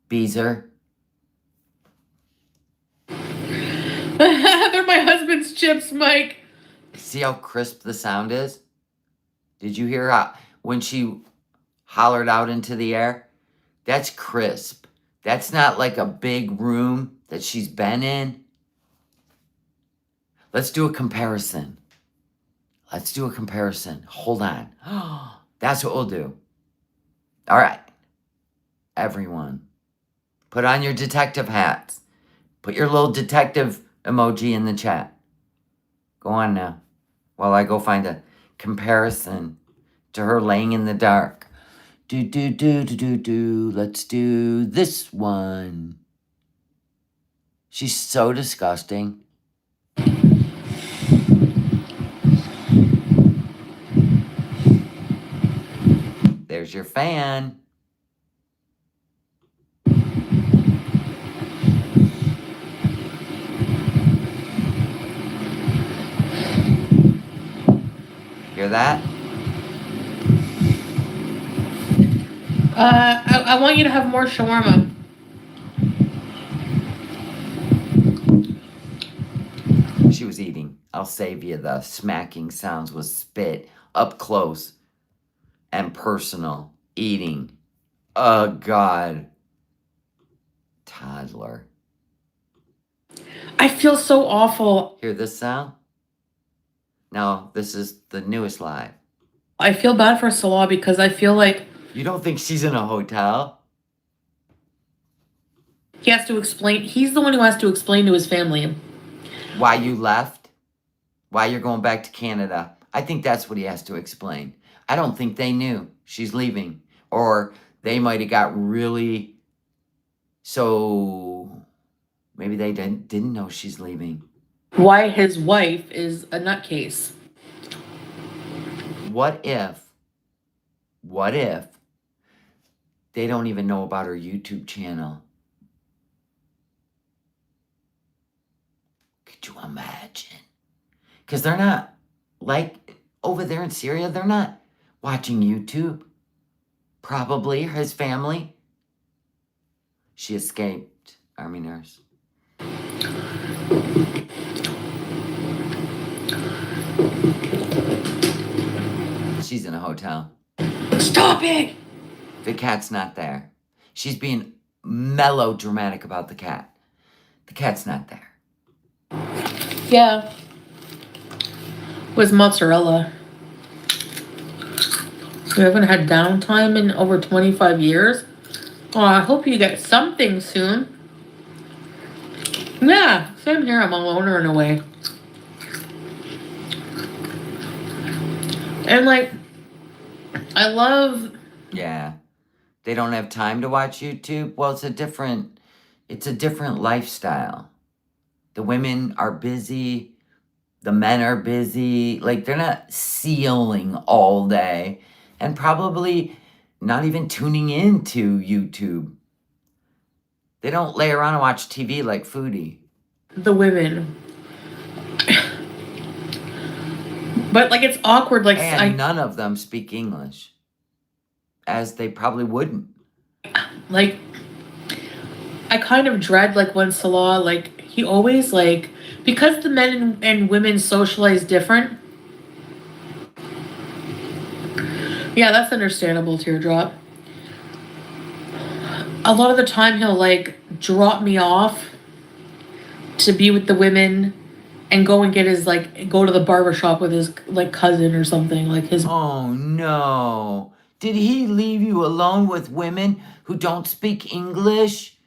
Beezer. They're my husband's chips, Mike. See how crisp the sound is? Did you hear how when she hollered out into the air? That's crisp. That's not like a big room that she's been in. Let's do a comparison. Hold on. That's what we'll do. All right. Everyone, put on your detective hats. Put your little detective emoji in the chat. Go on now, while I go find a comparison to her laying in the dark. Let's do this one. She's so disgusting. There's your fan. Hear that? I want you to have more shawarma. She was eating. I'll save you the smacking sounds with spit up close and personal. Eating. Oh, God. Toddler. I feel so awful. Hear this sound? No, this is the newest live. I feel bad for Salah because I feel like You don't think she's in a hotel? he has to explain. He's the one who has to explain to his family Why you left? Why you're going back to Canada? I think that's what he has to explain. I don't think they knew she's leaving. Or they might have got really... So... Maybe they didn't know she's leaving. why his wife is a nutcase. What if they don't even know about her YouTube channel? Could you imagine? Because they're not, like, over there in Syria, they're not watching YouTube. Probably his family. She escaped, Army nurse. She's in a hotel. Stop it! The cat's not there. She's being melodramatic about the cat. The cat's not there. Yeah. Was mozzarella. We haven't had downtime in over 25 years. Oh, I hope you get something soon. Yeah, same here. I'm a loner in a way. And like, I love... Yeah. They don't have time to watch YouTube. Well, it's a different lifestyle. The women are busy. The men are busy. Like, they're not sealing all day. And probably not even tuning into YouTube. They don't lay around and watch TV like Foodie. the women. But like it's awkward. Like And none of them speak English, as they probably wouldn't. like I kind of dread like when Salah like he always like because the men and women socialize different. Yeah, that's understandable, teardrop. A lot of the time he'll like drop me off to be with the women and go and get his like go to the barber shop with his like cousin or something like his. Oh no. Did he leave you alone with women who don't speak English?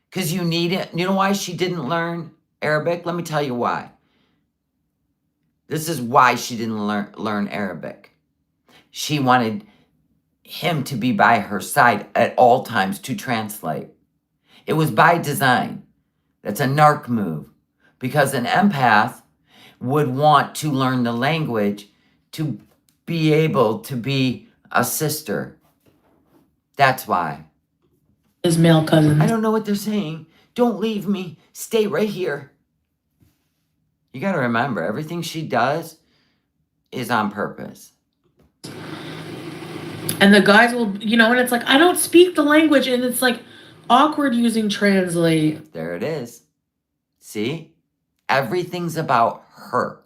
Because you need it. You know why she didn't learn Arabic? Let me tell you why. This is why she didn't learn Arabic. She wanted him to be by her side at all times to translate. It was by design. That's a narc move. Because an empath would want to learn the language to be able to be a sister. That's why. His male cousin. I don't know what they're saying. Don't leave me. Stay right here. You got to remember, everything she does is on purpose. And the guys will, you know, and it's like, I don't speak the language. And it's like awkward using translate. There it is. See? Everything's about her.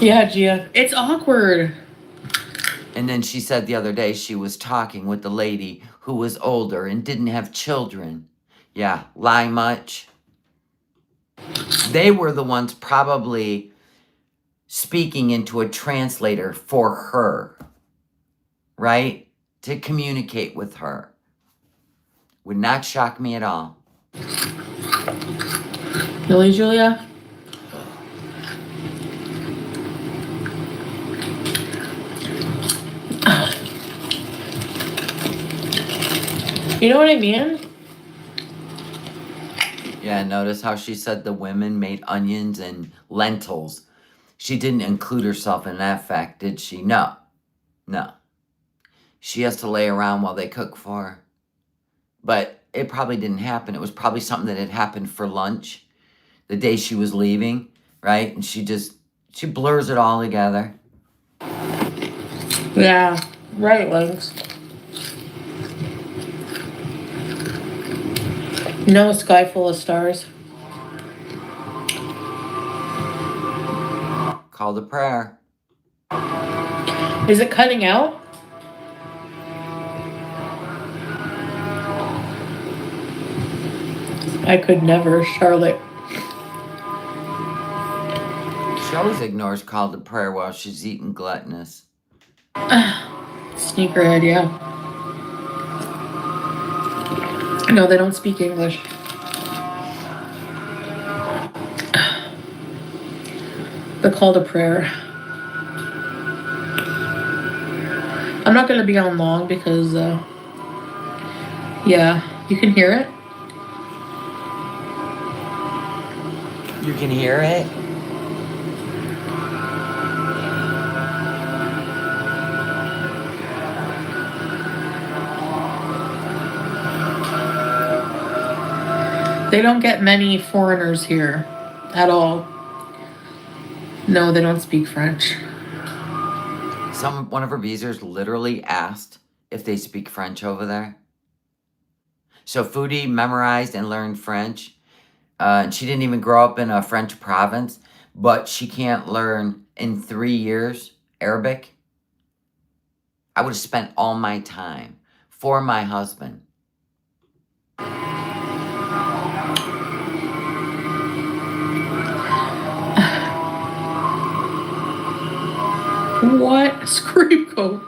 Yeah, Gia. It's awkward. And then she said the other day she was talking with the lady who was older and didn't have children. Yeah, lie much. They were the ones probably speaking into a translator for her, right? To communicate with her. Would not shock me at all. Really, Julia? You know what I mean? Yeah, notice how she said the women made onions and lentils. She didn't include herself in that fact, did she? No. No. She has to lay around while they cook for her. But it probably didn't happen. It was probably something that had happened for lunch the day she was leaving, right? And she blurs it all together. Yeah, right, Legs. No sky full of stars. Call to prayer. Is it cutting out? I could never, Charlotte. She always ignores call to prayer while she's eating gluttonous. Sneakerhead, yeah. No, they don't speak English. The call to prayer. I'm not going to be on long because, yeah, you can hear it. You can hear it? They don't get many foreigners here at all. No, they don't speak French. One of her visitors literally asked if they speak French over there. So Foodie memorized and learned French. And she didn't even grow up in a French province, but she can't learn in 3 years Arabic. I would have spent all my time for my husband. What? Scream go.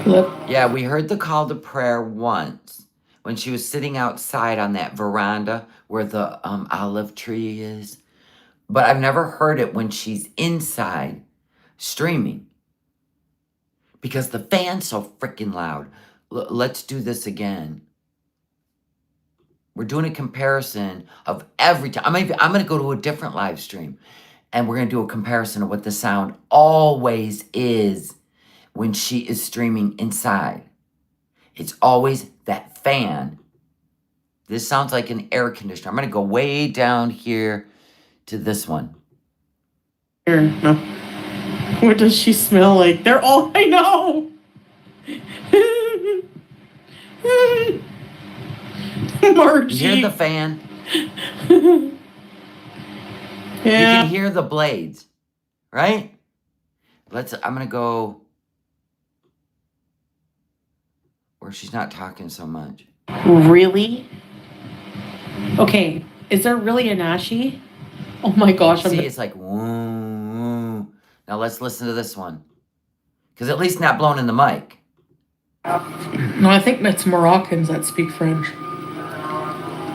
Look. Yeah, we heard the call to prayer once when she was sitting outside on that veranda where the olive tree is. But I've never heard it when she's inside streaming because the fan's so freaking loud. Let's do this again. We're doing a comparison of every time. I'm going to go to a different live stream And we're going to do a comparison of what the sound always is when she is streaming inside. It's always that fan. This sounds like an air conditioner. I'm going to go way down here to this one. Here, no. What does she smell like? They're all, I know. Margie. You hear the fan? Yeah. You can hear the blades, right? I'm going to go where she's not talking so much. Really? Okay, is there really a Nashi? Oh my gosh. See, it's like, woo. Now let's listen to this one. Because at least not blowing in the mic. No, I think it's Moroccans that speak French.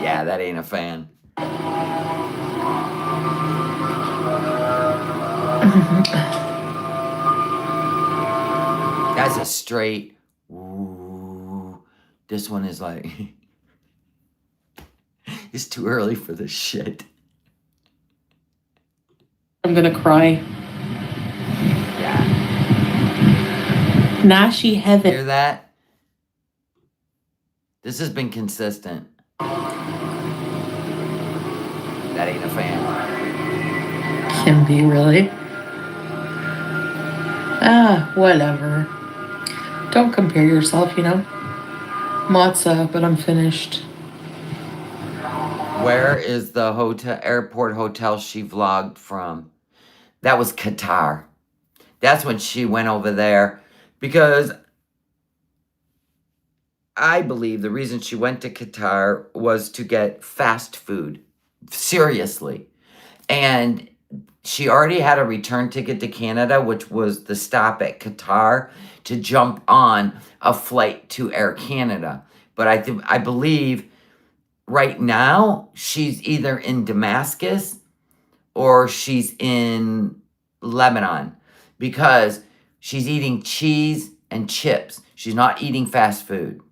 Yeah, that ain't a fan. That's a straight, woo. This one is like, it's too early for this shit. I'm gonna cry. Yeah. Nashi heaven. Hear that? This has been consistent. That ain't a fan. Can be, really? Ah, whatever. Don't compare yourself, you know? Matzah, but I'm finished. Where is the airport hotel she vlogged from? That was Qatar. That's when she went over there because I believe the reason she went to Qatar was to get fast food. Seriously. And she already had a return ticket to Canada, which was the stop at Qatar to jump on a flight to Air Canada. But I believe right now she's either in Damascus or she's in Lebanon because she's eating cheese and chips. She's not eating fast food.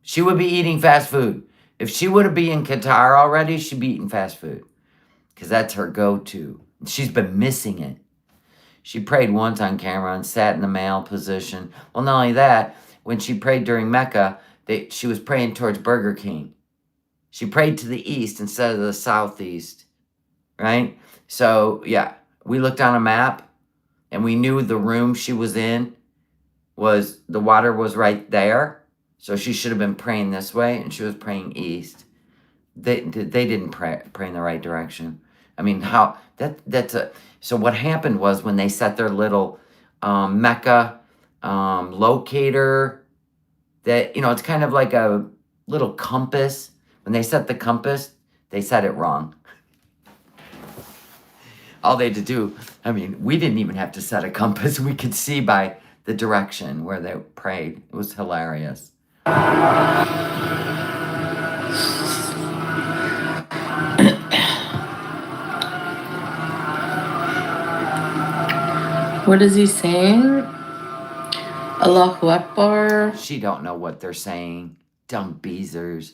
She would be eating fast food. If she would be in Qatar already, she'd be eating fast food because that's her go-to. She's been missing it. She prayed once on camera and sat in the male position. Well, not only that, when she prayed during Mecca, she was praying towards Burger King. She prayed to the east instead of the southeast, right? So, yeah, we looked on a map, and we knew the room she was in the water was right there. So she should have been praying this way, and she was praying east. They didn't pray in the right direction. I mean, so what happened was when they set their little Mecca locator, that, it's kind of like a little compass. When they set the compass, they set it wrong. All they had to do, we didn't even have to set a compass. We could see by the direction where they prayed. It was hilarious. What is he saying? Allahu Akbar. She don't know what they're saying. Dumb beezers.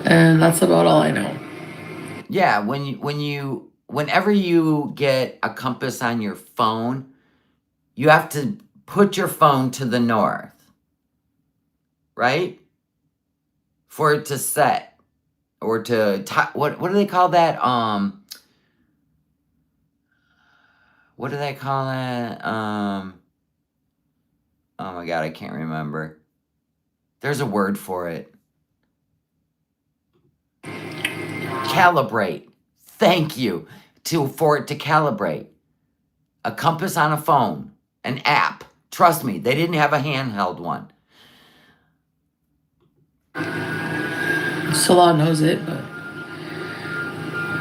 And that's about all I know. Yeah, whenever you get a compass on your phone, you have to put your phone to the north, right? For it to set or what do they call that? What do they call that? Oh my God, I can't remember. There's a word for it. Calibrate. Thank you. For it to calibrate. A compass on a phone. An app. Trust me, they didn't have a handheld one. Salah knows it, but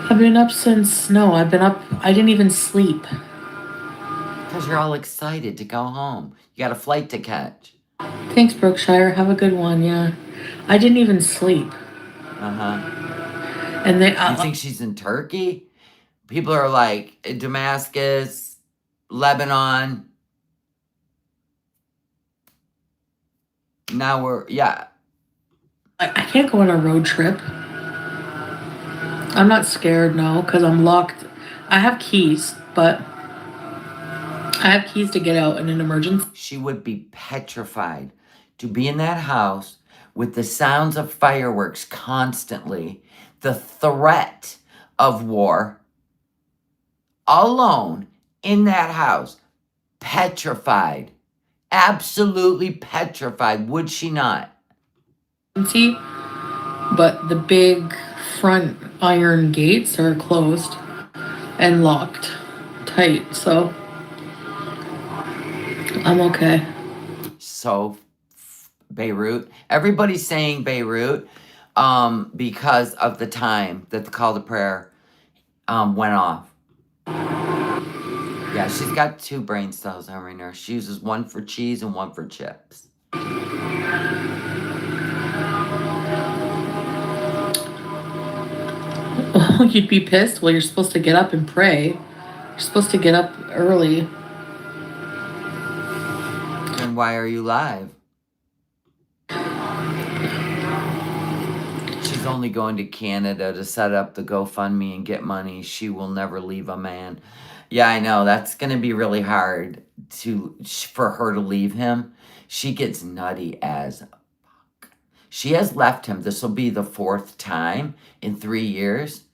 I've been up since, I didn't even sleep. Because you're all excited to go home. You got a flight to catch. Thanks, Brookshire. Have a good one, yeah. I didn't even sleep. Uh-huh. And then you think she's in Turkey? People are like, Damascus, Lebanon. Now I can't go on a road trip. I'm not scared, no, because I'm locked. I have keys, but I have keys to get out in an emergency. She would be petrified to be in that house with the sounds of fireworks constantly, the threat of war, alone in that house, petrified, absolutely petrified, would she not? But the big front iron gates are closed and locked tight, so I'm okay. So, Beirut, everybody's saying Beirut because of the time that the call to prayer went off. Yeah, she's got 2 brain cells on her. She uses one for cheese and one for chips. You'd be pissed? Well, you're supposed to get up and pray. You're supposed to get up early. Then why are you live? She's only going to Canada to set up the GoFundMe and get money. She will never leave a man. Yeah, I know. That's going to be really hard for her to leave him. She gets nutty as fuck. She has left him. This will be the 4th time in 3 years.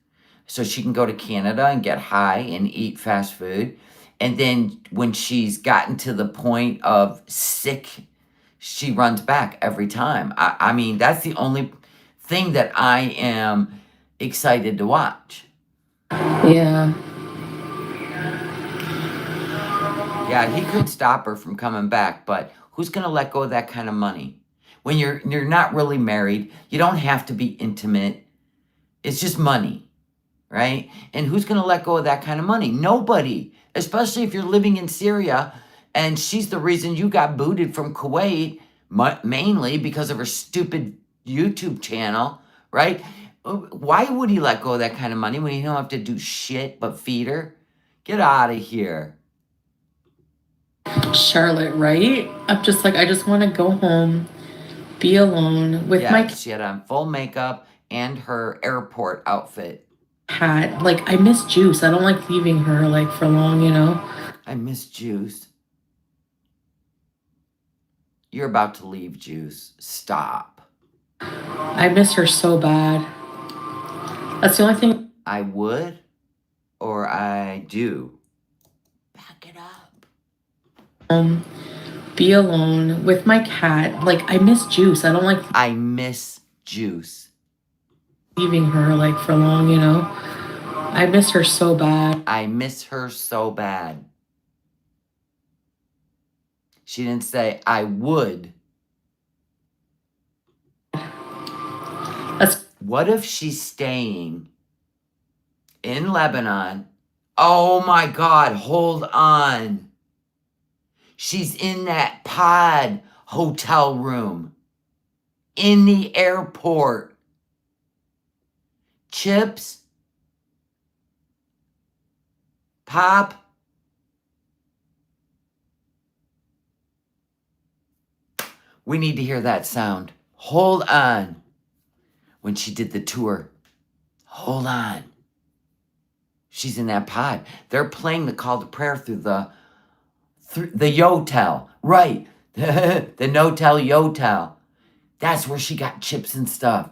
So she can go to Canada and get high and eat fast food. And then when she's gotten to the point of sick, she runs back every time. I mean, that's the only thing that I am excited to watch. Yeah. Yeah, he could stop her from coming back, but who's going to let go of that kind of money? When you're not really married, you don't have to be intimate. It's just money, right? And who's going to let go of that kind of money? Nobody, especially if you're living in Syria and she's the reason you got booted from Kuwait, mainly because of her stupid YouTube channel, right? Why would he let go of that kind of money when he don't have to do shit but feed her? Get out of here. Charlotte, right? I'm just like, I just want to go home, be alone with my She had on full makeup and her airport outfit. cat. Like, I miss Juice. I don't like leaving her, like, for long, you know? I miss Juice. You're about to leave, Juice. Stop. I miss her so bad. That's the only thing. I would or I do. Back it up. Be alone with my cat. Like, I miss Juice. I don't like I miss Juice. leaving her, like, for long, you know? I miss her so bad. I miss her so bad. She didn't say I would. What if she's staying in Lebanon? Oh my God, hold on. She's in that pod hotel room in the airport. Chips? Pop? We need to hear that sound. Hold on. When she did the tour. Hold on. She's in that pod. They're playing the call to prayer through the Yotel. Right. The No-Tell Yotel. That's where she got chips and stuff.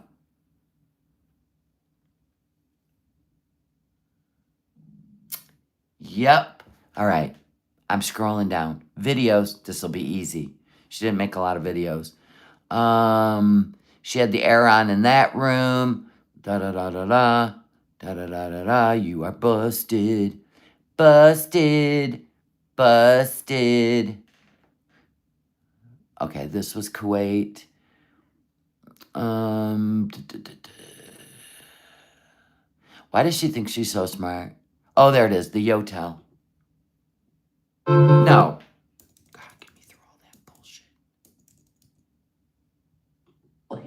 Yep. All right. I'm scrolling down. Videos. This will be easy. She didn't make a lot of videos. She had the air on in that room. Da-da-da-da-da. Da-da-da-da-da. You are busted. Busted. Busted. Okay, this was Kuwait. Why does she think she's so smart? Oh, there it is. The Yotel. No. God, get me through all that bullshit.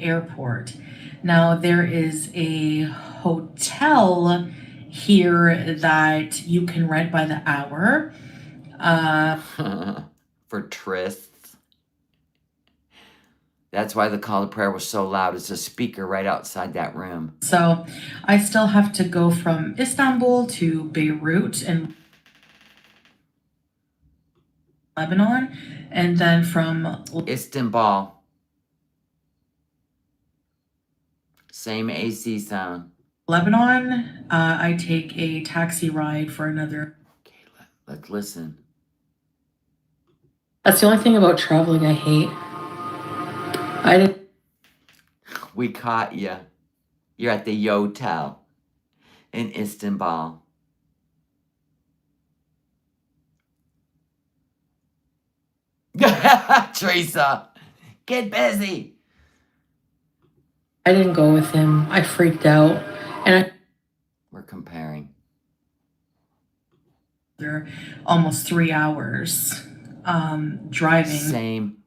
Airport. Now, there is a hotel here that you can rent by the hour. For trysts. That's why the call to prayer was so loud. It's a speaker right outside that room. So I still have to go from Istanbul to Beirut in Lebanon, and then from Istanbul. Same AC sound. Lebanon, I take a taxi ride for another. Okay, let's listen. That's the only thing about traveling I hate. I didn't. We caught you. You're at the hotel in Istanbul. Teresa, get busy. I didn't go with him. I freaked out, and We're comparing. they're almost 3 hours driving.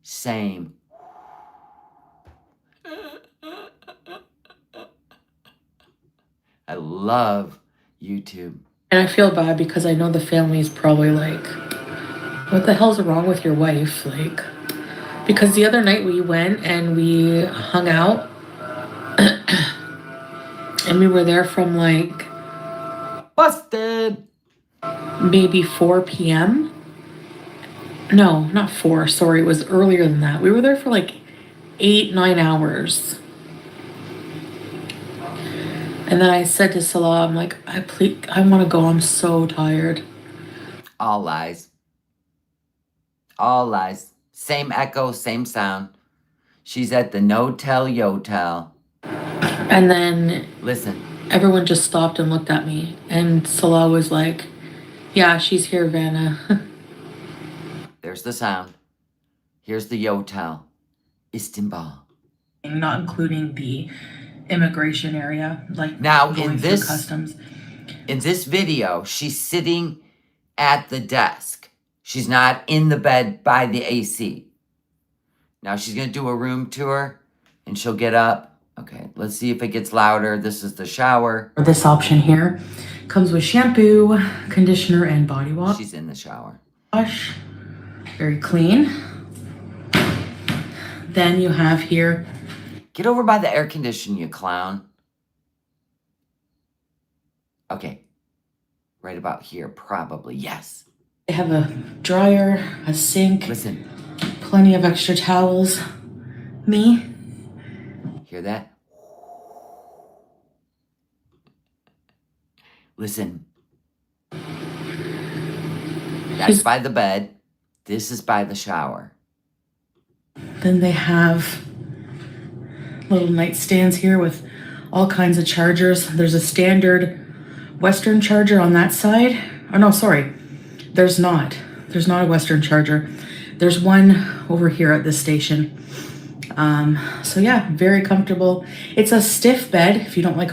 Same. I love YouTube. And I feel bad because I know the family is probably like, what the hell's wrong with your wife? Like, because the other night we went and we hung out and we were there from like Busted. maybe 4 p.m. No, not 4. Sorry, it was earlier than that. We were there for like 8-9 hours. And then I said to Salah, I'm like, I want to go. I'm so tired. All lies. All lies. Same echo, same sound. She's at the no-tell yotel. And then Listen. everyone just stopped and looked at me. And Salah was like, yeah, she's here, Vanna. There's the sound. Here's the yotel. Istanbul. Not including the immigration area, like now going through customs. In this video, she's sitting at the desk. She's not in the bed by the AC. Now she's gonna do a room tour and she'll get up. Okay, let's see if it gets louder. This is the shower. This option here comes with shampoo, conditioner, and body wash. She's in the shower. Very clean. Then you have here. Get over by the air conditioner, you clown. Okay. Right about here, probably. Yes. They have a dryer, a sink. Listen. Plenty of extra towels. Me. Hear that? Listen. That's by the bed. This is by the shower. Then they have little nightstands here with all kinds of chargers. There's a standard Western charger on that side. Oh, no, sorry. There's not. There's not a Western charger. There's one over here at this station. So yeah, very comfortable. It's a stiff bed if you don't like.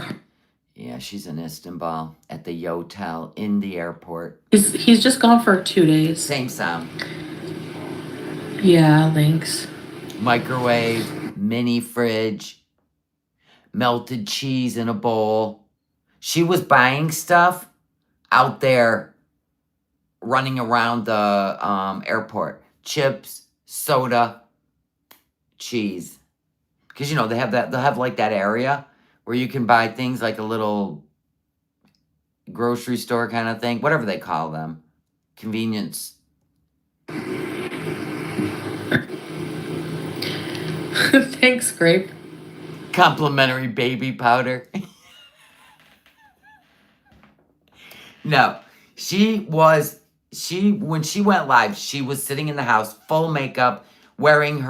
Yeah, she's in Istanbul at the hotel in the airport. He's just gone for 2 days. Same sound. Yeah, thanks. Microwave, mini fridge, melted cheese in a bowl. She was buying stuff out there running around the airport. Chips, soda, cheese. Because, you know, they'll have like that area where you can buy things like a little grocery store kind of thing. Whatever they call them. Convenience. Thanks, Grape. Complimentary baby powder. No, when she went live, she was sitting in the house, full makeup, wearing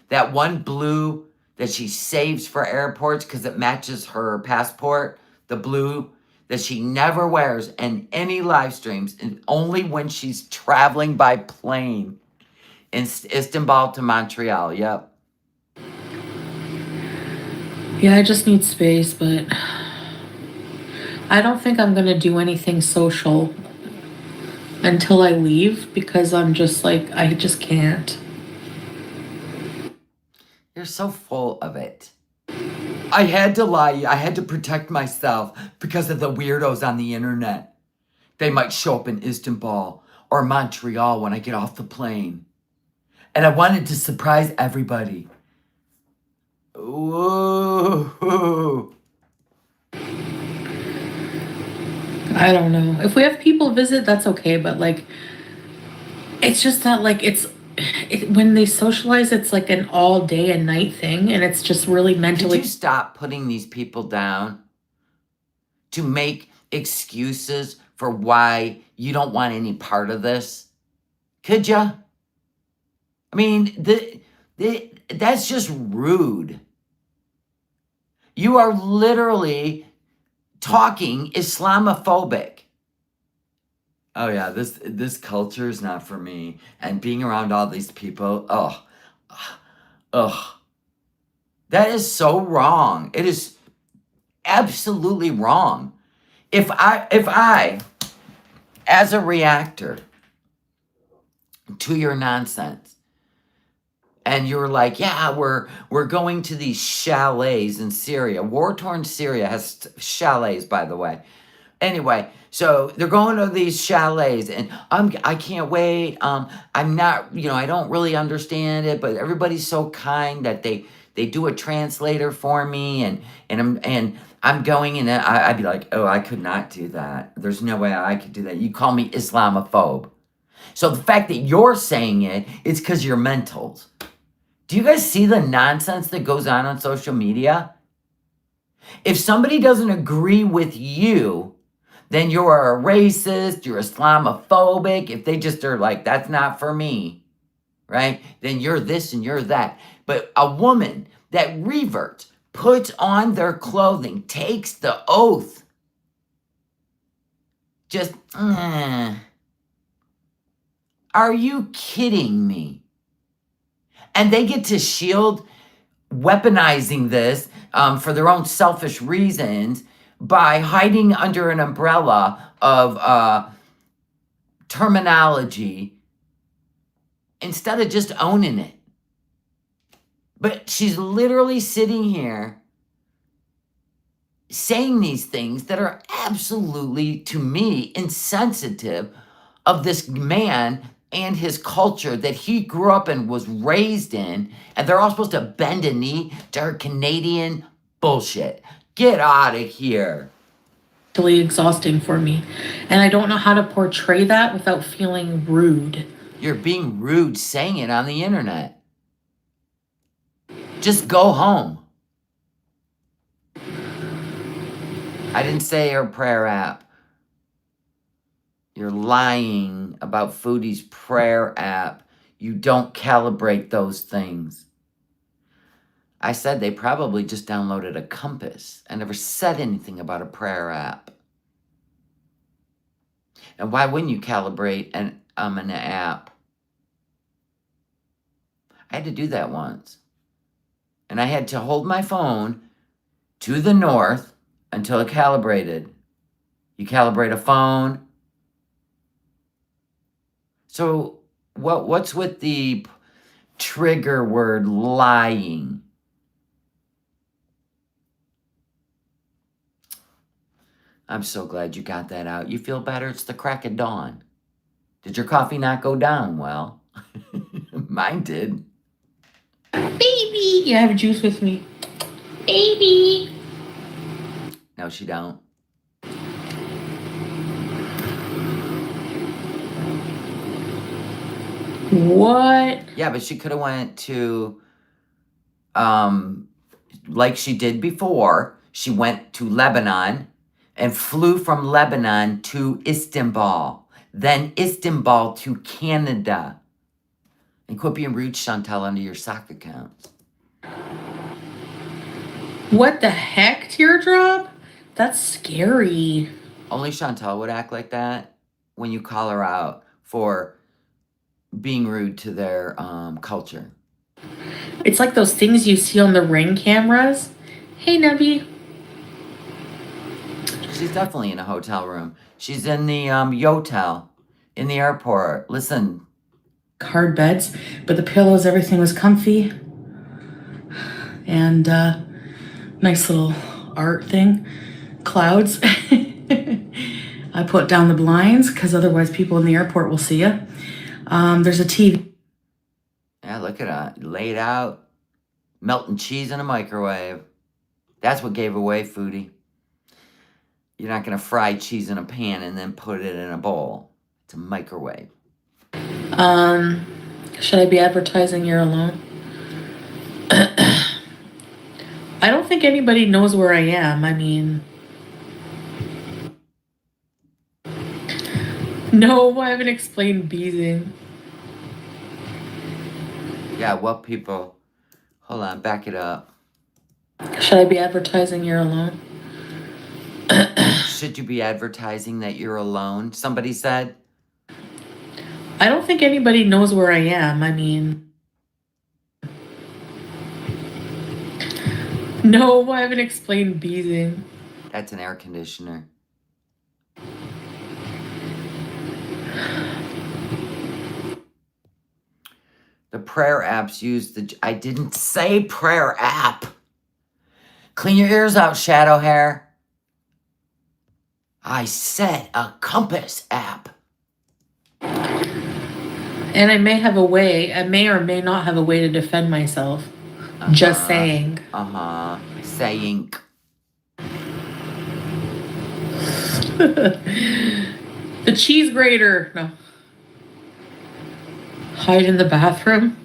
that one blue that she saves for airports because it matches her passport, the blue that she never wears in any live streams, and only when she's traveling by plane in Istanbul to Montreal. Yep. Yeah, I just need space, but I don't think I'm gonna do anything social until I leave because I'm just like, I just can't. You're so full of it. I had to lie. I had to protect myself because of the weirdos on the internet. They might show up in Istanbul or Montreal when I get off the plane. And I wanted to surprise everybody. Ooh. I don't know. If we have people visit, that's okay. But like, it's just that like when they socialize, it's like an all day and night thing, and it's just really Could mentally. you stop putting these people down to make excuses for why you don't want any part of this? Could ya? I mean, that's just rude. You are literally talking Islamophobic. Oh yeah, this culture is not for me. And being around all these people, ugh. That is so wrong. It is absolutely wrong. If I, as a reactor to your nonsense, and you're like, yeah, we're going to these chalets in Syria. War-torn Syria has chalets, by the way. Anyway, so they're going to these chalets, and I can't wait. I'm not, I don't really understand it, but everybody's so kind that they do a translator for me, and I'm going, and I'd be like, oh, I could not do that. There's no way I could do that. You call me Islamophobe. So the fact that you're saying it is because you're mentals. Do you guys see the nonsense that goes on social media? If somebody doesn't agree with you, then you're a racist, you're Islamophobic. If they just are like, that's not for me, right? Then you're this and you're that. But a woman that reverts, puts on their clothing, takes the oath, just, are you kidding me? And they get to shield weaponizing this for their own selfish reasons by hiding under an umbrella of terminology instead of just owning it. But she's literally sitting here saying these things that are absolutely, to me, insensitive of this man and his culture that he grew up and was raised in, and they're all supposed to bend a knee to her Canadian bullshit. Get out of here. Really exhausting for me, and I don't know how to portray that without feeling rude. You're being rude saying it on the internet. Just go home. I didn't say her prayer app. You're lying about Foodie's prayer app. You don't calibrate those things. I said they probably just downloaded a compass. I never said anything about a prayer app. And why wouldn't you calibrate an app? I had to do that once. And I had to hold my phone to the north until it calibrated. You calibrate a phone. So what's with the trigger word lying? I'm so glad you got that out. You feel better? It's the crack of dawn. Did your coffee not go down well? Mine did. Baby! Yeah, I have juice with me. Baby! No, she don't. What? Yeah, but she could have went to, like she did before, she went to Lebanon and flew from Lebanon to Istanbul, then Istanbul to Canada. And quit being rude, Chantal, under your sock account. What the heck, Teardrop? That's scary. Only Chantal would act like that when you call her out for being rude to their culture. It's like those things you see on the Ring cameras. Hey, Nubby. She's definitely in a hotel room. She's in the yotel in the airport. Listen. Hard beds, but the pillows, everything was comfy. And nice little art thing. Clouds. I put down the blinds because otherwise people in the airport will see you. There's a TV. look at it. Laid out. Melting cheese in a microwave. That's what gave away Foodie. You're not going to fry cheese in a pan and then put it in a bowl. It's a microwave. Should I be advertising you're alone? I don't think anybody knows where I am. I mean, no, I haven't explained beezing. Yeah, what people... Hold on, back it up. Should I be advertising you're alone? Should you be advertising that you're alone? Somebody said. I don't think anybody knows where I am. I mean, no, I haven't explained beezing. That's an air conditioner. The prayer apps use the... I didn't say prayer app. Clean your ears out, shadow hair. I said a compass app. And I may or may not have a way to defend myself. Just saying. Saying. The cheese grater. No. Hide in the bathroom.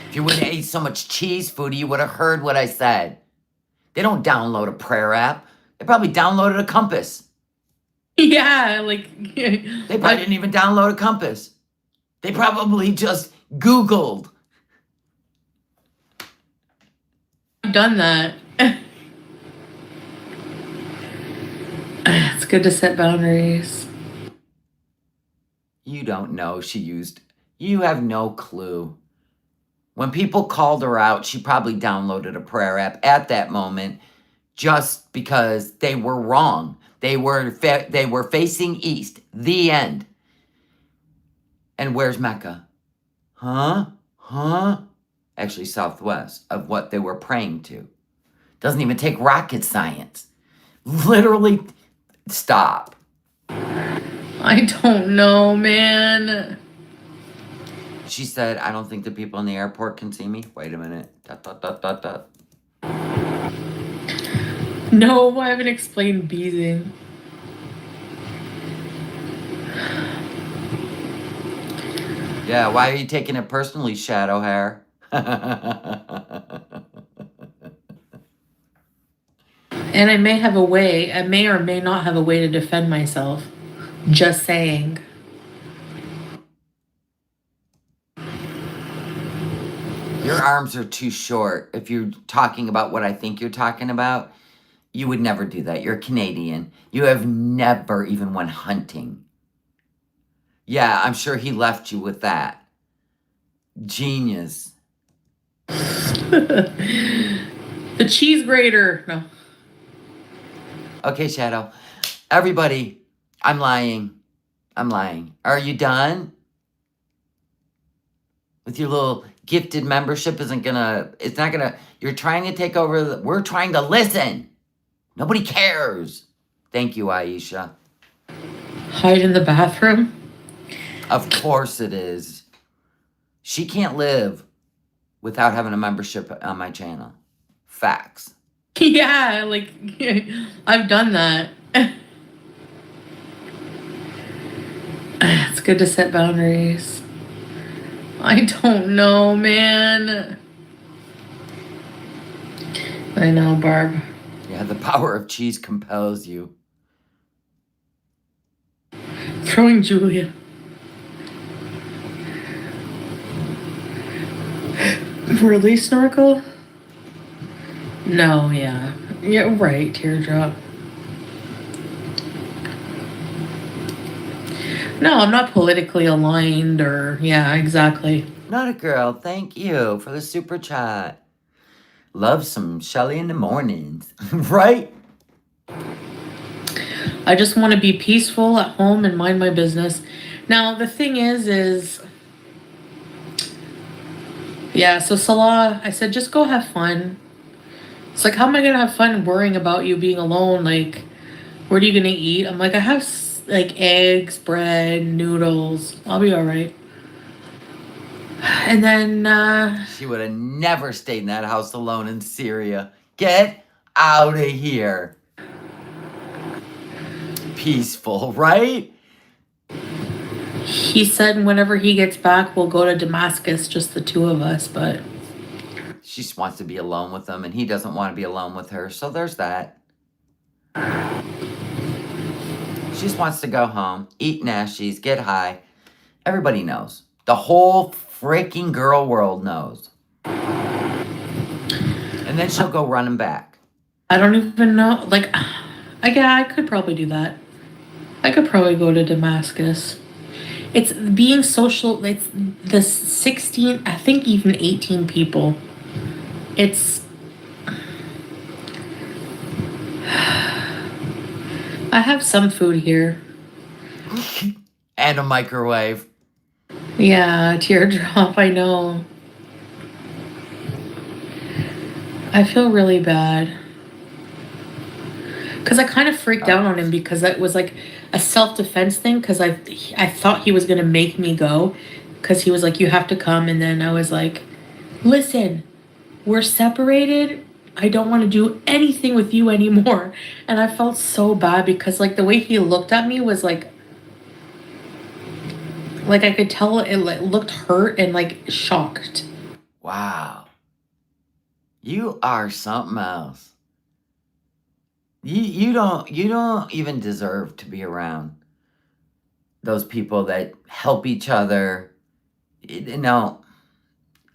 If you wouldn't have ate so much cheese, Foodie, you would have heard what I said. They don't download a prayer app. They probably downloaded a compass. Yeah, like... They probably didn't even download a compass. They probably just Googled. I've done that. It's good to set boundaries. You don't know she used... You have no clue. When people called her out, she probably downloaded a prayer app at that moment just because they were wrong. They were facing east. The end. And where's Mecca? Huh? Actually, southwest of what they were praying to. Doesn't even take rocket science. Literally, stop. I don't know, man. She said, I don't think the people in the airport can see me. Wait a minute. ... No, I haven't explained beezing. Yeah, why are you taking it personally, shadow hair? And I may or may not have a way to defend myself. Just saying. Your arms are too short. If you're talking about what I think you're talking about, you would never do that. You're Canadian. You have never even went hunting. Yeah, I'm sure he left you with that. Genius. The cheese grater. No. Okay, Shadow. Everybody, I'm lying. Are you done? With your little gifted membership it's not gonna, you're trying to take over, we're trying to listen. Nobody cares. Thank you, Aisha. Hide in the bathroom? Of course it is. She can't live without having a membership on my channel. Facts. Yeah, like, I've done that. It's good to set boundaries. I don't know, man. I know, Barb. Yeah, the power of cheese compels you. Throwing Julia. Really, Snorkel? No, yeah. Yeah, right, teardrop. No, I'm not politically aligned or... Yeah, exactly. Not a girl, thank you for the super chat. Love some Shelly in the mornings, right? I just want to be peaceful at home and mind my business. Now, the thing is... Yeah, so Salah, I said, just go have fun. It's like, how am I going to have fun worrying about you being alone? Like, what are you going to eat? I'm like, I have, like, eggs, bread, noodles. I'll be all right. And then, She would have never stayed in that house alone in Syria. Get out of here. Peaceful, right? he said whenever he gets back, we'll go to Damascus, just the two of us, but. She just wants to be alone with him, and he doesn't want to be alone with her. So there's that. She just wants to go home, eat nashies, get high. Everybody knows. The whole freaking girl world knows. And then she'll go running back. I don't even know. Like, yeah, I could probably do that. I could probably go to Damascus. It's being social. It's the 16, I think even 18 people. It's. I have some food here. And a microwave. Yeah, teardrop, I know. I feel really bad. Because I kind of freaked out on him because that was like a self-defense thing because I thought he was going to make me go because he was like, you have to come. And then I was like, listen, we're separated. I don't want to do anything with you anymore. And I felt so bad because like the way he looked at me was like I could tell it looked hurt and like shocked. Wow. You are something else. You don't even deserve to be around those people that help each other. You know,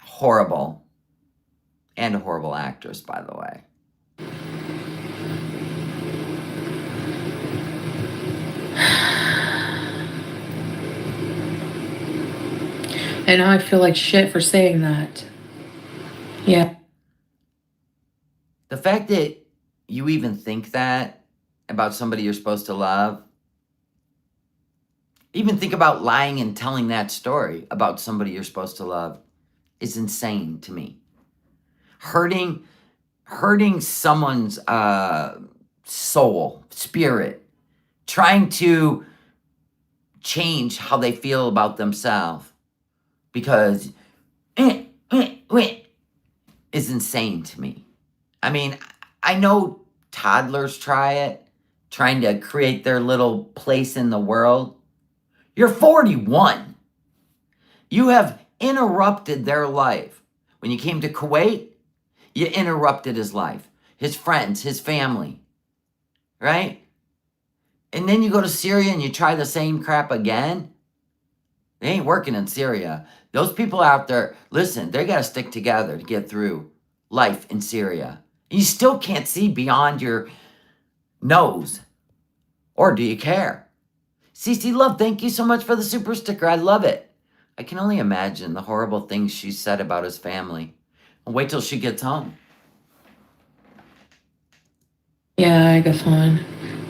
horrible. And a horrible actress, by the way. And now I feel like shit for saying that. Yeah. The fact that you even think that about somebody you're supposed to love, even think about lying and telling that story about somebody you're supposed to love, is insane to me. Hurting someone's soul, spirit, trying to change how they feel about themselves because is insane to me. I mean, I know toddlers trying to create their little place in the world. You're 41. You have interrupted their life. When you came to Kuwait, you interrupted his life, his friends, his family, right? And then you go to Syria and you try the same crap again. They ain't working in Syria. Those people out there, listen, they got to stick together to get through life in Syria. You still can't see beyond your nose. Or do you care? CC Love, thank you so much for the super sticker. I love it. I can only imagine the horrible things she said about his family. Wait till she gets home. Yeah, I guess on.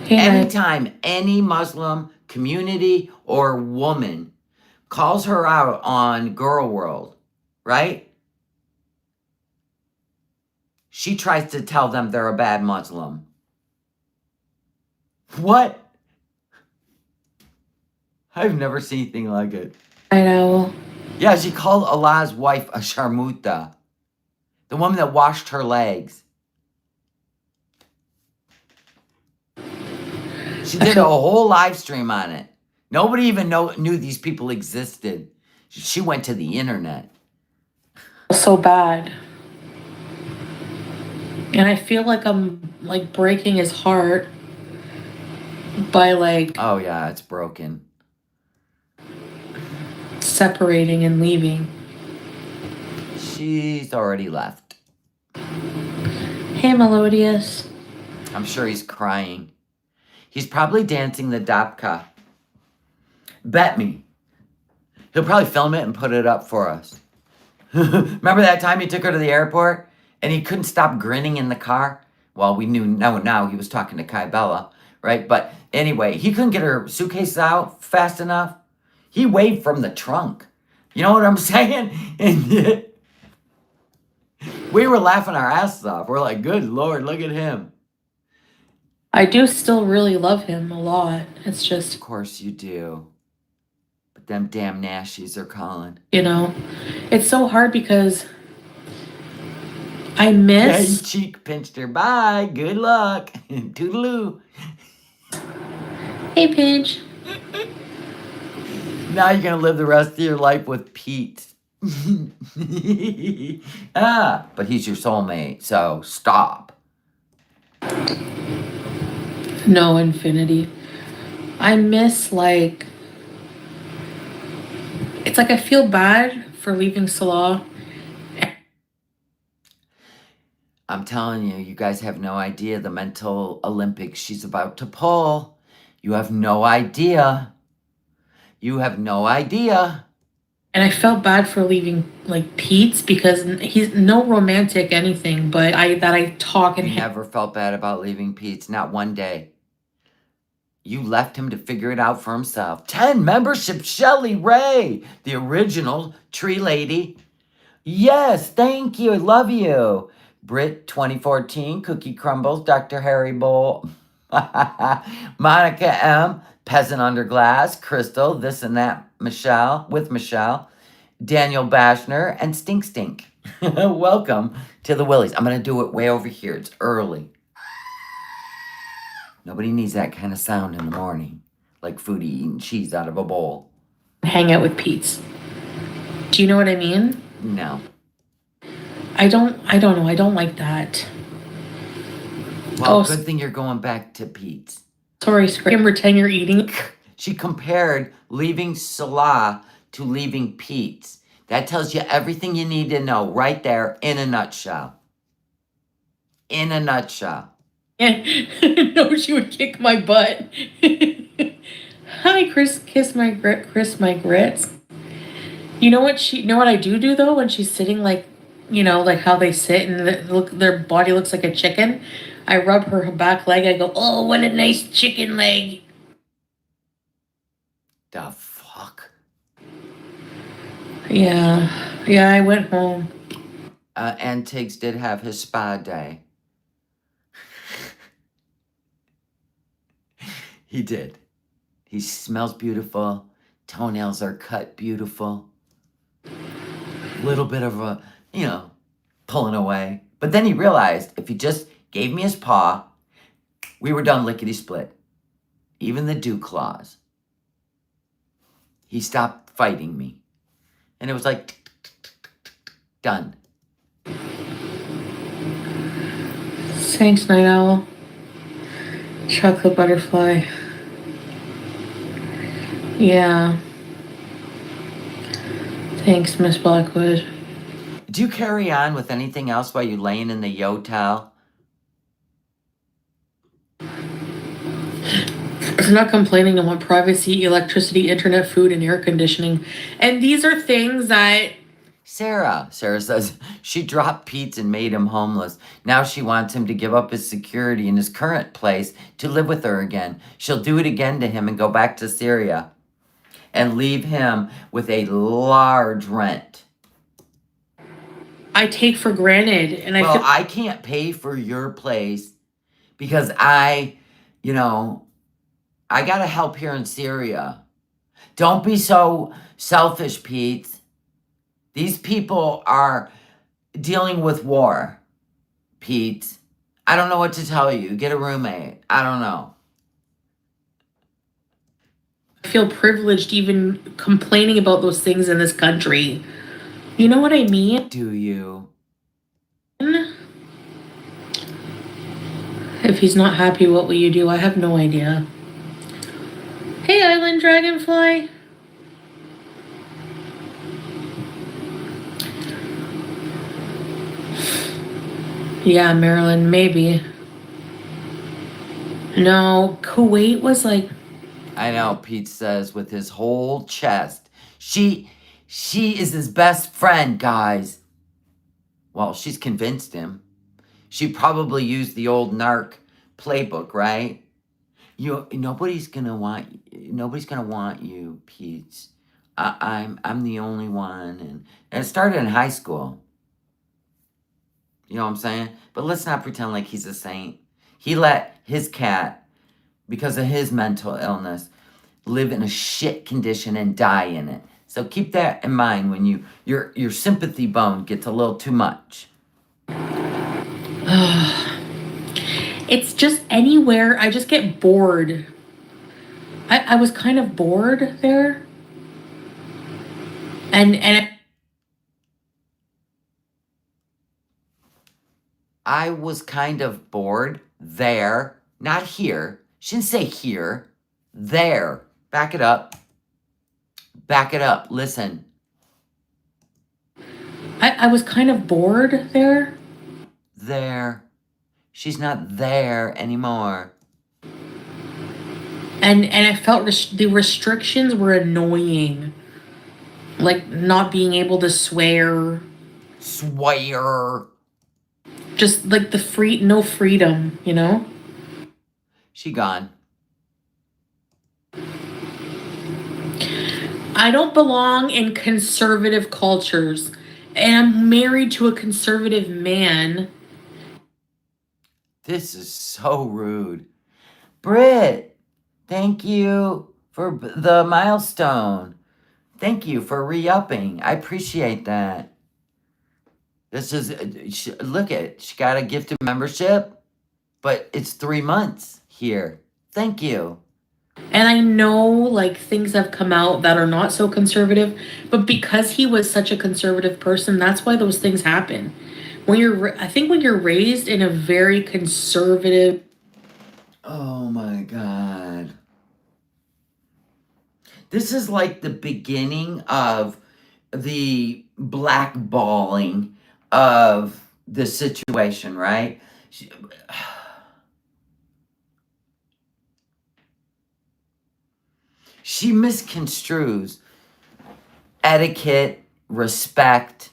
Hey, anytime any Muslim community or woman calls her out on Girl World, right? She tries to tell them they're a bad Muslim. What? I've never seen anything like it. I know. Yeah, she called Allah's wife a sharmuta. The woman that washed her legs. She did a whole live stream on it. Nobody even knew these people existed. She went to the internet. So bad. And I feel like I'm like breaking his heart by like Oh yeah, it's broken. separating and leaving. She's already left. Hey, Melodious. I'm sure he's crying. He's probably dancing the Dabka. Bet me. He'll probably film it and put it up for us. Remember that time he took her to the airport and he couldn't stop grinning in the car? Well, we knew now he was talking to Kai Bella, right? But anyway, he couldn't get her suitcase out fast enough. He waved from the trunk. You know what I'm saying? And we were laughing our asses off. We're like, good Lord, look at him. I do still really love him a lot. It's just. Of course you do. But Them damn Nashies are calling. You know, it's so hard because I Yeah, he miss. cheek pinched her. Bye. Good luck. Toodaloo. Hey, Paige. Now you're going to live the rest of your life with Pete. But he's your soulmate, so stop. No, Infinity. I miss, like, it's like I feel bad for leaving Salah. I'm telling you, you guys have no idea the mental Olympics she's about to pull. You have no idea. You have no idea. And I felt bad for leaving, like, Pete's because he's no romantic anything, but I talk and You never felt bad about leaving Pete's, not one day. You left him to figure it out for himself. 10 membership, Shelly Ray, the original tree lady. Yes, thank you. I love you. Brit 2014, Cookie Crumbles, Dr. Harry Bowl, Monica M, Peasant Under Glass, Crystal, This and That, Michelle, with Michelle, Daniel Bashner, and Stink Stink. Welcome to the Willies. I'm going to do it way over here. It's early. Nobody needs that kind of sound in the morning, like Foodie eating cheese out of a bowl. hang out with Pete's. Do you know what I mean? No. I don't know. I don't like that. Well, good thing you're going back to Pete's. Sorry, pretend you're eating. She compared leaving Salah to leaving Pete's. That tells you everything you need to know right there in a nutshell. In a nutshell. No, she would kick my butt. Hi, Chris my grits. You know what I do though when she's sitting like, like how they sit and their body looks like a chicken. I rub her back leg. I go, oh, what a nice chicken leg. The fuck? Yeah, I went home. And Tiggs did have his spa day. He did. He smells beautiful. Toenails are cut beautiful. Little bit of a, pulling away. But then he realized if he just gave me his paw, we were done lickety split. Even the dew claws. He stopped fighting me. And it was like, done. Thanks, Night Owl. Chocolate butterfly. Yeah. Thanks, Miss Blackwood. Do you carry on with anything else while you're laying in the yotel? I'm not complaining. I want privacy, electricity, internet, food, and air conditioning. And these are things that... Sarah says she dropped Pete and made him homeless. Now she wants him to give up his security in his current place to live with her again. She'll do it again to him and go back to Syria and leave him with a large rent. I take for granted. And I can't pay for your place because I got to help here in Syria. Don't be so selfish, Pete. These people are dealing with war, Pete. I don't know what to tell you. Get a roommate. I don't know. I feel privileged even complaining about those things in this country. You know what I mean? Do you? If he's not happy, what will you do? I have no idea. Hey, Island Dragonfly. Yeah, Maryland, maybe. No, Kuwait was like... I know, Pete says with his whole chest. She is his best friend, guys. Well, she's convinced him. She probably used the old narc playbook, right? Nobody's gonna want you, Pete. I'm the only one, and it started in high school. You know what I'm saying? But let's not pretend like he's a saint. He let his cat, because of his mental illness, live in a shit condition and die in it. So keep that in mind when your sympathy bone gets a little too much. It's just anywhere. I just get bored. I was kind of bored there. And I was kind of bored there, not here. She didn't say here. There. Back it up. Back it up. Listen. I was kind of bored there. There. She's not there anymore. And I felt the restrictions were annoying. Like not being able to swear. Swear. Just like no freedom, you know? She gone. I don't belong in conservative cultures. And I'm married to a conservative man. This is so rude. Britt, thank you for the milestone. Thank you for re-upping. I appreciate that. This is, look at it. She got a gifted membership, but it's 3 months here. Thank you. And I know like things have come out that are not so conservative, but because he was such a conservative person, that's why those things happen. I think when you're raised in a very conservative. Oh my God. This is like the beginning of the blackballing of the situation, right? She misconstrues etiquette, respect.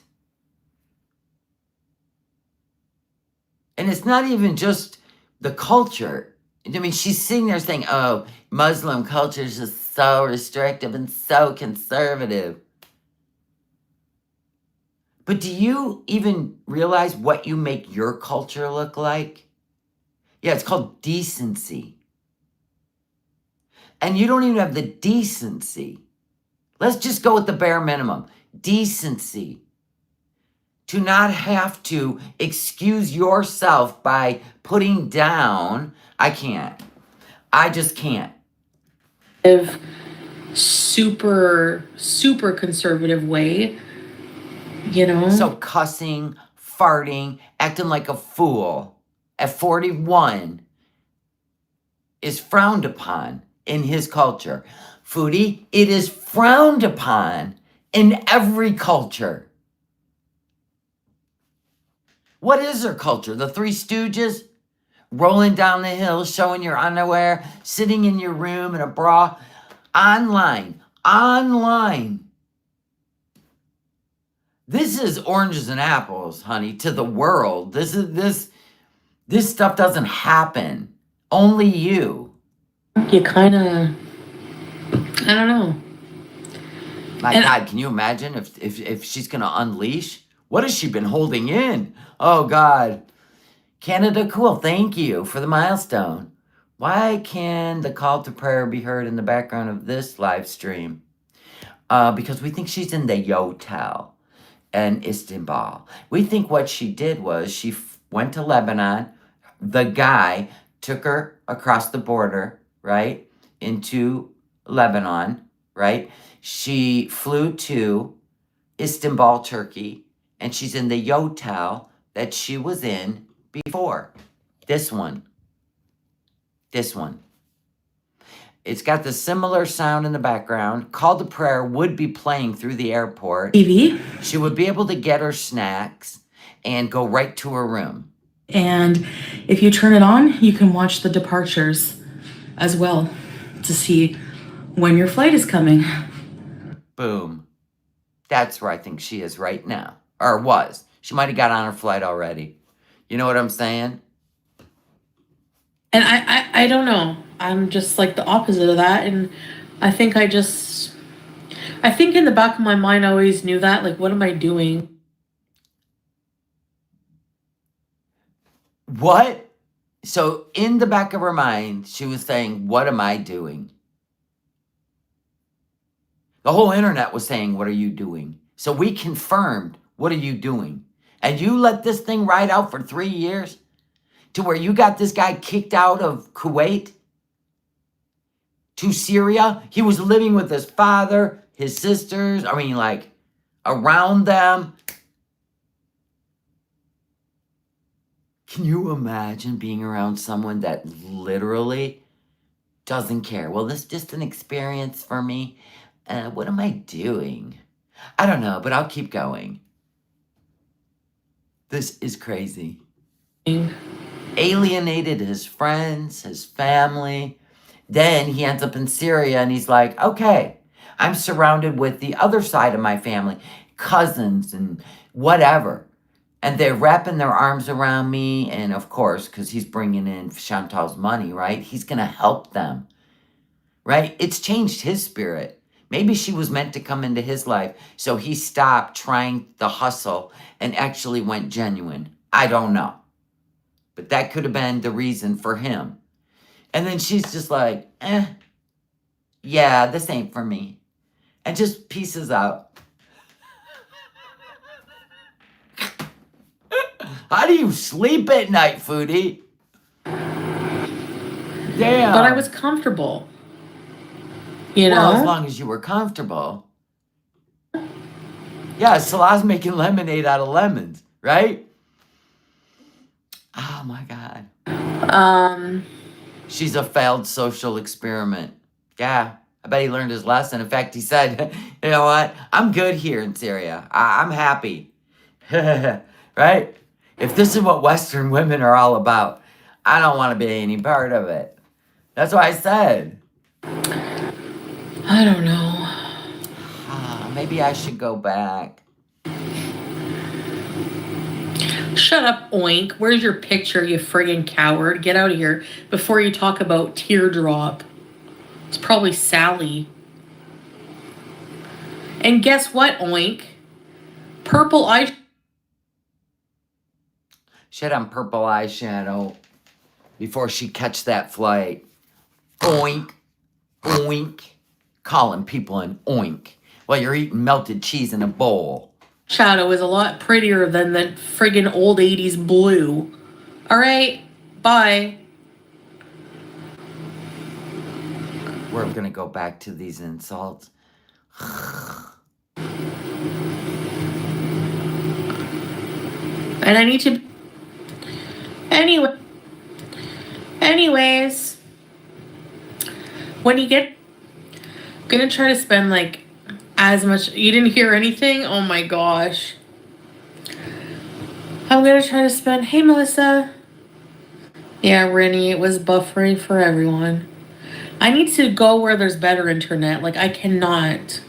And it's not even just the culture. I mean, she's sitting there saying, oh, Muslim culture is just so restrictive and so conservative. But do you even realize what you make your culture look like? Yeah, it's called decency. And you don't even have the decency. Let's just go with the bare minimum. Decency. To not have to excuse yourself by putting down, I can't. I just can't. Super, super conservative way, you know? So cussing, farting, acting like a fool at 41 is frowned upon in his culture. Foodie, it is frowned upon in every culture. What is her culture? The Three Stooges? Rolling down the hill, showing your underwear, sitting in your room in a bra. Online. This is oranges and apples, honey, to the world. This stuff doesn't happen. Only you. You kind of, I don't know. My God, can you imagine if she's going to unleash? What has she been holding in? Oh, God. Canada, cool. Thank you for the milestone. Why can the call to prayer be heard in the background of this live stream? Because we think she's in the Yotel in Istanbul. We think what she did was she went to Lebanon. The guy took her across the border, right, into Lebanon, right? She flew to Istanbul, Turkey, and she's in the Yotel that she was in before. This one. It's got the similar sound in the background. Call to prayer would be playing through the airport. TV. She would be able to get her snacks and go right to her room. And if you turn it on, you can watch the departures as well to see when your flight is coming. Boom. That's where I think she is right now. Or was. She might have got on her flight already. You know what I'm saying? And I don't know. I'm just like the opposite of that. And I think in the back of my mind, I always knew that. Like, what am I doing? What? So in the back of her mind, she was saying, what am I doing? The whole internet was saying, what are you doing? So we confirmed, what are you doing? And you let this thing ride out for 3 years to where you got this guy kicked out of Kuwait to Syria. He was living with his father, his sisters, like around them. Can you imagine being around someone that literally doesn't care? Well, this is just an experience for me. What am I doing? I don't know, but I'll keep going. This is crazy. Alienated his friends, his family. Then he ends up in Syria and he's like, okay, I'm surrounded with the other side of my family, cousins and whatever. And they're wrapping their arms around me. And of course, because he's bringing in Chantal's money, right? He's going to help them, right? It's changed his spirit. Maybe she was meant to come into his life. So he stopped trying the hustle and actually went genuine. I don't know. But that could have been the reason for him. And then she's just like, yeah, this ain't for me. And just pieces out. How do you sleep at night, Foodie? Damn. But I was comfortable. You know? Well, as long as you were comfortable. Yeah, Salah's making lemonade out of lemons, right? Oh my God. She's a failed social experiment. Yeah, I bet he learned his lesson. In fact, he said, you know what? I'm good here in Syria. I'm happy. Right? If this is what Western women are all about, I don't want to be any part of it. That's what I said. I don't know. Maybe I should go back. Shut up, Oink. Where's your picture, you friggin' coward? Get out of here before you talk about Teardrop. It's probably Sally. And guess what, Oink? Purple eye. She had on purple eyeshadow before she catch that flight. Oink. Oink. Calling people an oink while you're eating melted cheese in a bowl. Shadow is a lot prettier than the friggin' old 80s blue. Alright, bye. We're gonna go back to these insults. And I need to... Anyways. When you get... I'm gonna try to spend, like, as much... You didn't hear anything? Oh my gosh. I'm gonna try to spend... Hey, Melissa. Yeah, Rennie, it was buffering for everyone. I need to go where there's better internet. Like, I cannot.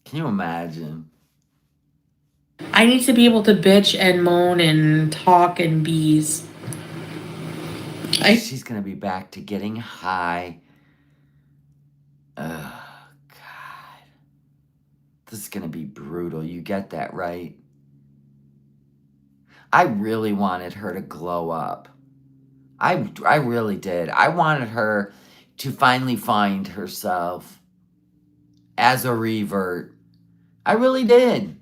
Can you imagine? I need to be able to bitch and moan and talk and bees. She's gonna be back to getting high. Oh, God. This is gonna be brutal. You get that, right? I really wanted her to glow up. I really did. I wanted her to finally find herself as a revert. I really did.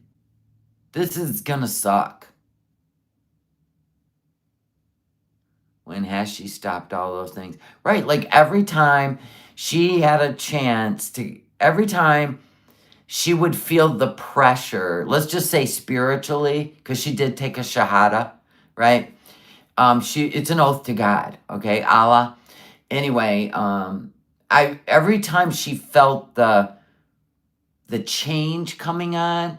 This is gonna suck. When has she stopped all those things? Right, like every time she had a chance to, every time she would feel the pressure, let's just say spiritually, because she did take a shahada, right? It's an oath to God, okay, Allah. Anyway, every time she felt the change coming on,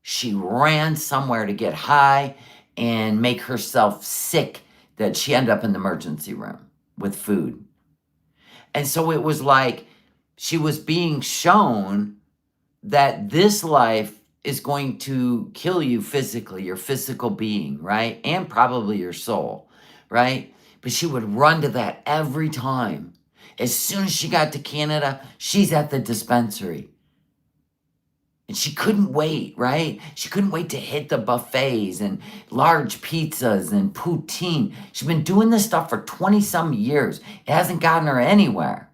she ran somewhere to get high and make herself sick that she ended up in the emergency room with food. And so it was like she was being shown that this life is going to kill you physically, your physical being, right? And probably your soul, right? But she would run to that every time. As soon as she got to Canada, she's at the dispensary. And she couldn't wait, right? She couldn't wait to hit the buffets and large pizzas and poutine. She's been doing this stuff for 20-some years. It hasn't gotten her anywhere,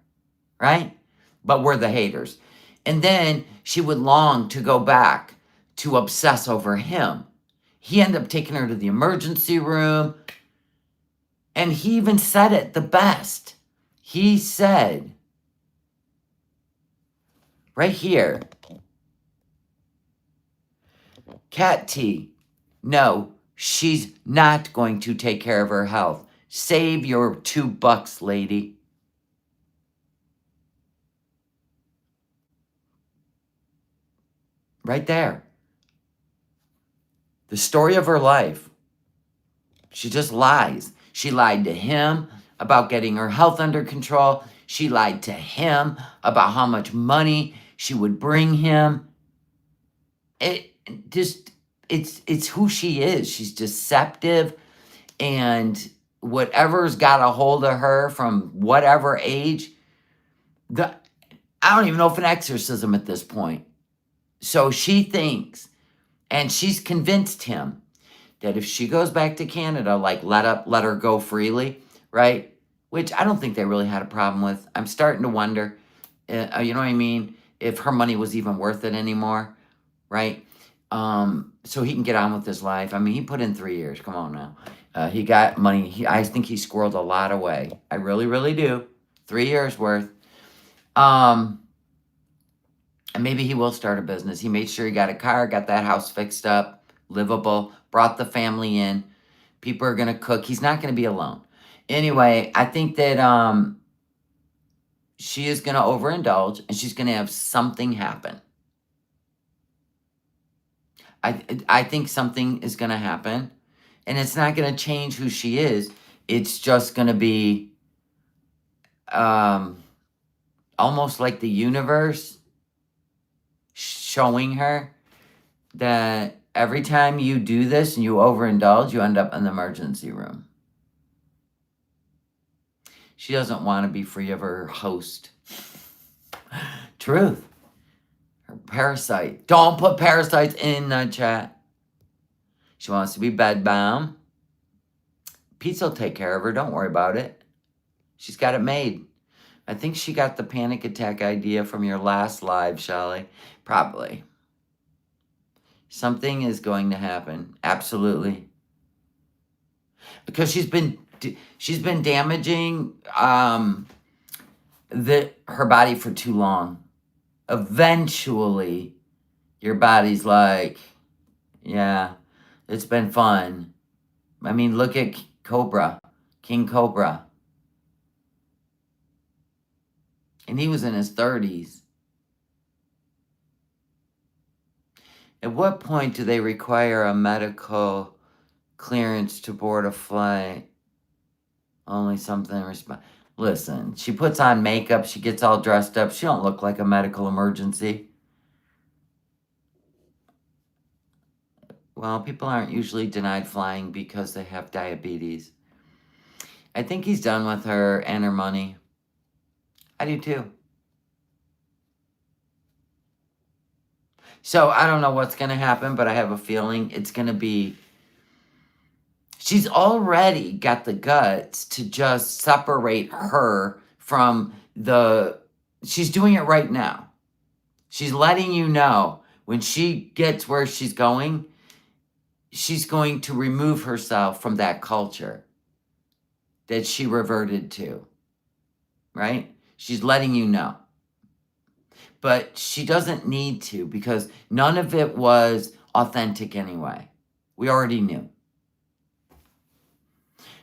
right? But we're the haters. And then she would long to go back to obsess over him. He ended up taking her to the emergency room. And he even said it the best. He said, right here, Cat T, no, she's not going to take care of her health. Save your $2, lady. Right there. The story of her life. She just lies. She lied to him about getting her health under control. She lied to him about how much money she would bring him. It's who she is. She's deceptive, and whatever's got a hold of her from whatever age, I don't even know if an exorcism at this point. So she thinks, and she's convinced him, that if she goes back to Canada, like let her go freely, right? Which I don't think they really had a problem with. I'm starting to wonder, you know what I mean? If her money was even worth it anymore, right? So he can get on with his life. I mean, he put in 3 years. Come on now. He got money. I think he squirreled a lot away. I really, really do. 3 years worth. And maybe he will start a business. He made sure he got a car, got that house fixed up, livable, brought the family in. People are going to cook. He's not going to be alone. Anyway, I think that she is going to overindulge, and she's going to have something happen. I think something is going to happen, and it's not going to change who she is. It's just going to be almost like the universe showing her that every time you do this and you overindulge, you end up in the emergency room. She doesn't want to be free of her host. Truth. Her parasite. Don't put parasites in the chat. She wants to be bedbound. Pete will take care of her. Don't worry about it. She's got it made. I think she got the panic attack idea from your last live, Shelly. Probably. Something is going to happen. Absolutely. Because she's been damaging her body for too long. Eventually, your body's like, yeah, it's been fun. I mean, look at King Cobra. And he was in his 30s. At what point do they require a medical clearance to board a flight? Only something Listen, she puts on makeup, she gets all dressed up. She don't look like a medical emergency. Well, people aren't usually denied flying because they have diabetes. I think he's done with her and her money. I do too. So I don't know what's going to happen, but I have a feeling it's going to be... She's already got the guts to just separate her from the... She's doing it right now. She's letting you know when she gets where she's going to remove herself from that culture that she reverted to. Right? She's letting you know. But she doesn't need to, because none of it was authentic anyway. We already knew.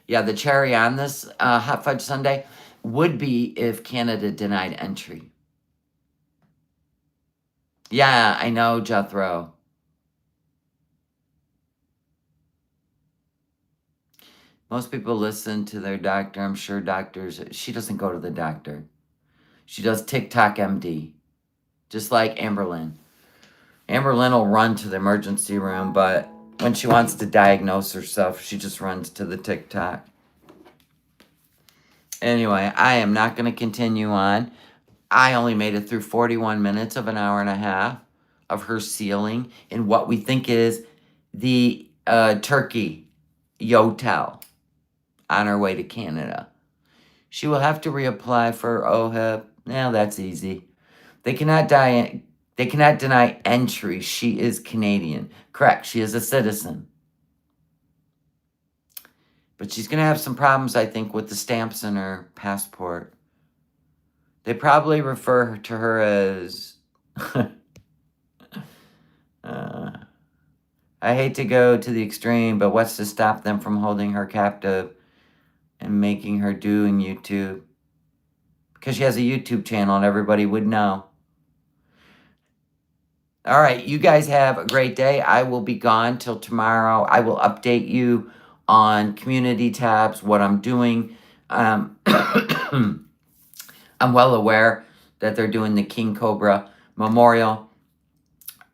Yeah, the cherry on this hot fudge sundae would be if Canada denied entry. Yeah, I know, Jethro. Most people listen to their doctor. I'm sure doctors... She doesn't go to the doctor. She does TikTok MD. Just like Amberlynn. Amberlynn will run to the emergency room, but when she wants to diagnose herself, she just runs to the TikTok. Anyway, I am not going to continue on. I only made it through 41 minutes of an hour and a half of her sealing in what we think is the Turkey Yotel on her way to Canada. She will have to reapply for OHIP. Now that's easy. They cannot deny entry. She is Canadian. Correct. She is a citizen. But she's going to have some problems, I think, with the stamps in her passport. They probably refer to her as... I hate to go to the extreme, but what's to stop them from holding her captive and making her doing YouTube? Because she has a YouTube channel and everybody would know. All right, you guys have a great day. I will be gone till tomorrow. I will update you on community tabs, what I'm doing. I'm well aware that they're doing the King Cobra Memorial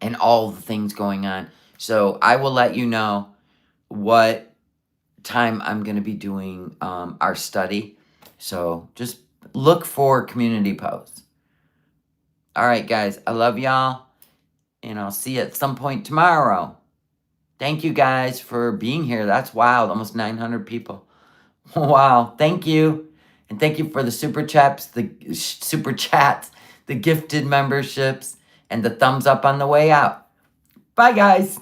and all the things going on. So I will let you know what time I'm going to be doing our study. So just look for community posts. All right, guys. I love y'all. And I'll see you at some point tomorrow. Thank you guys for being here. That's wild. Almost 900 people. Wow. Thank you. And thank you for the super chats, the gifted memberships, and the thumbs up on the way out. Bye, guys.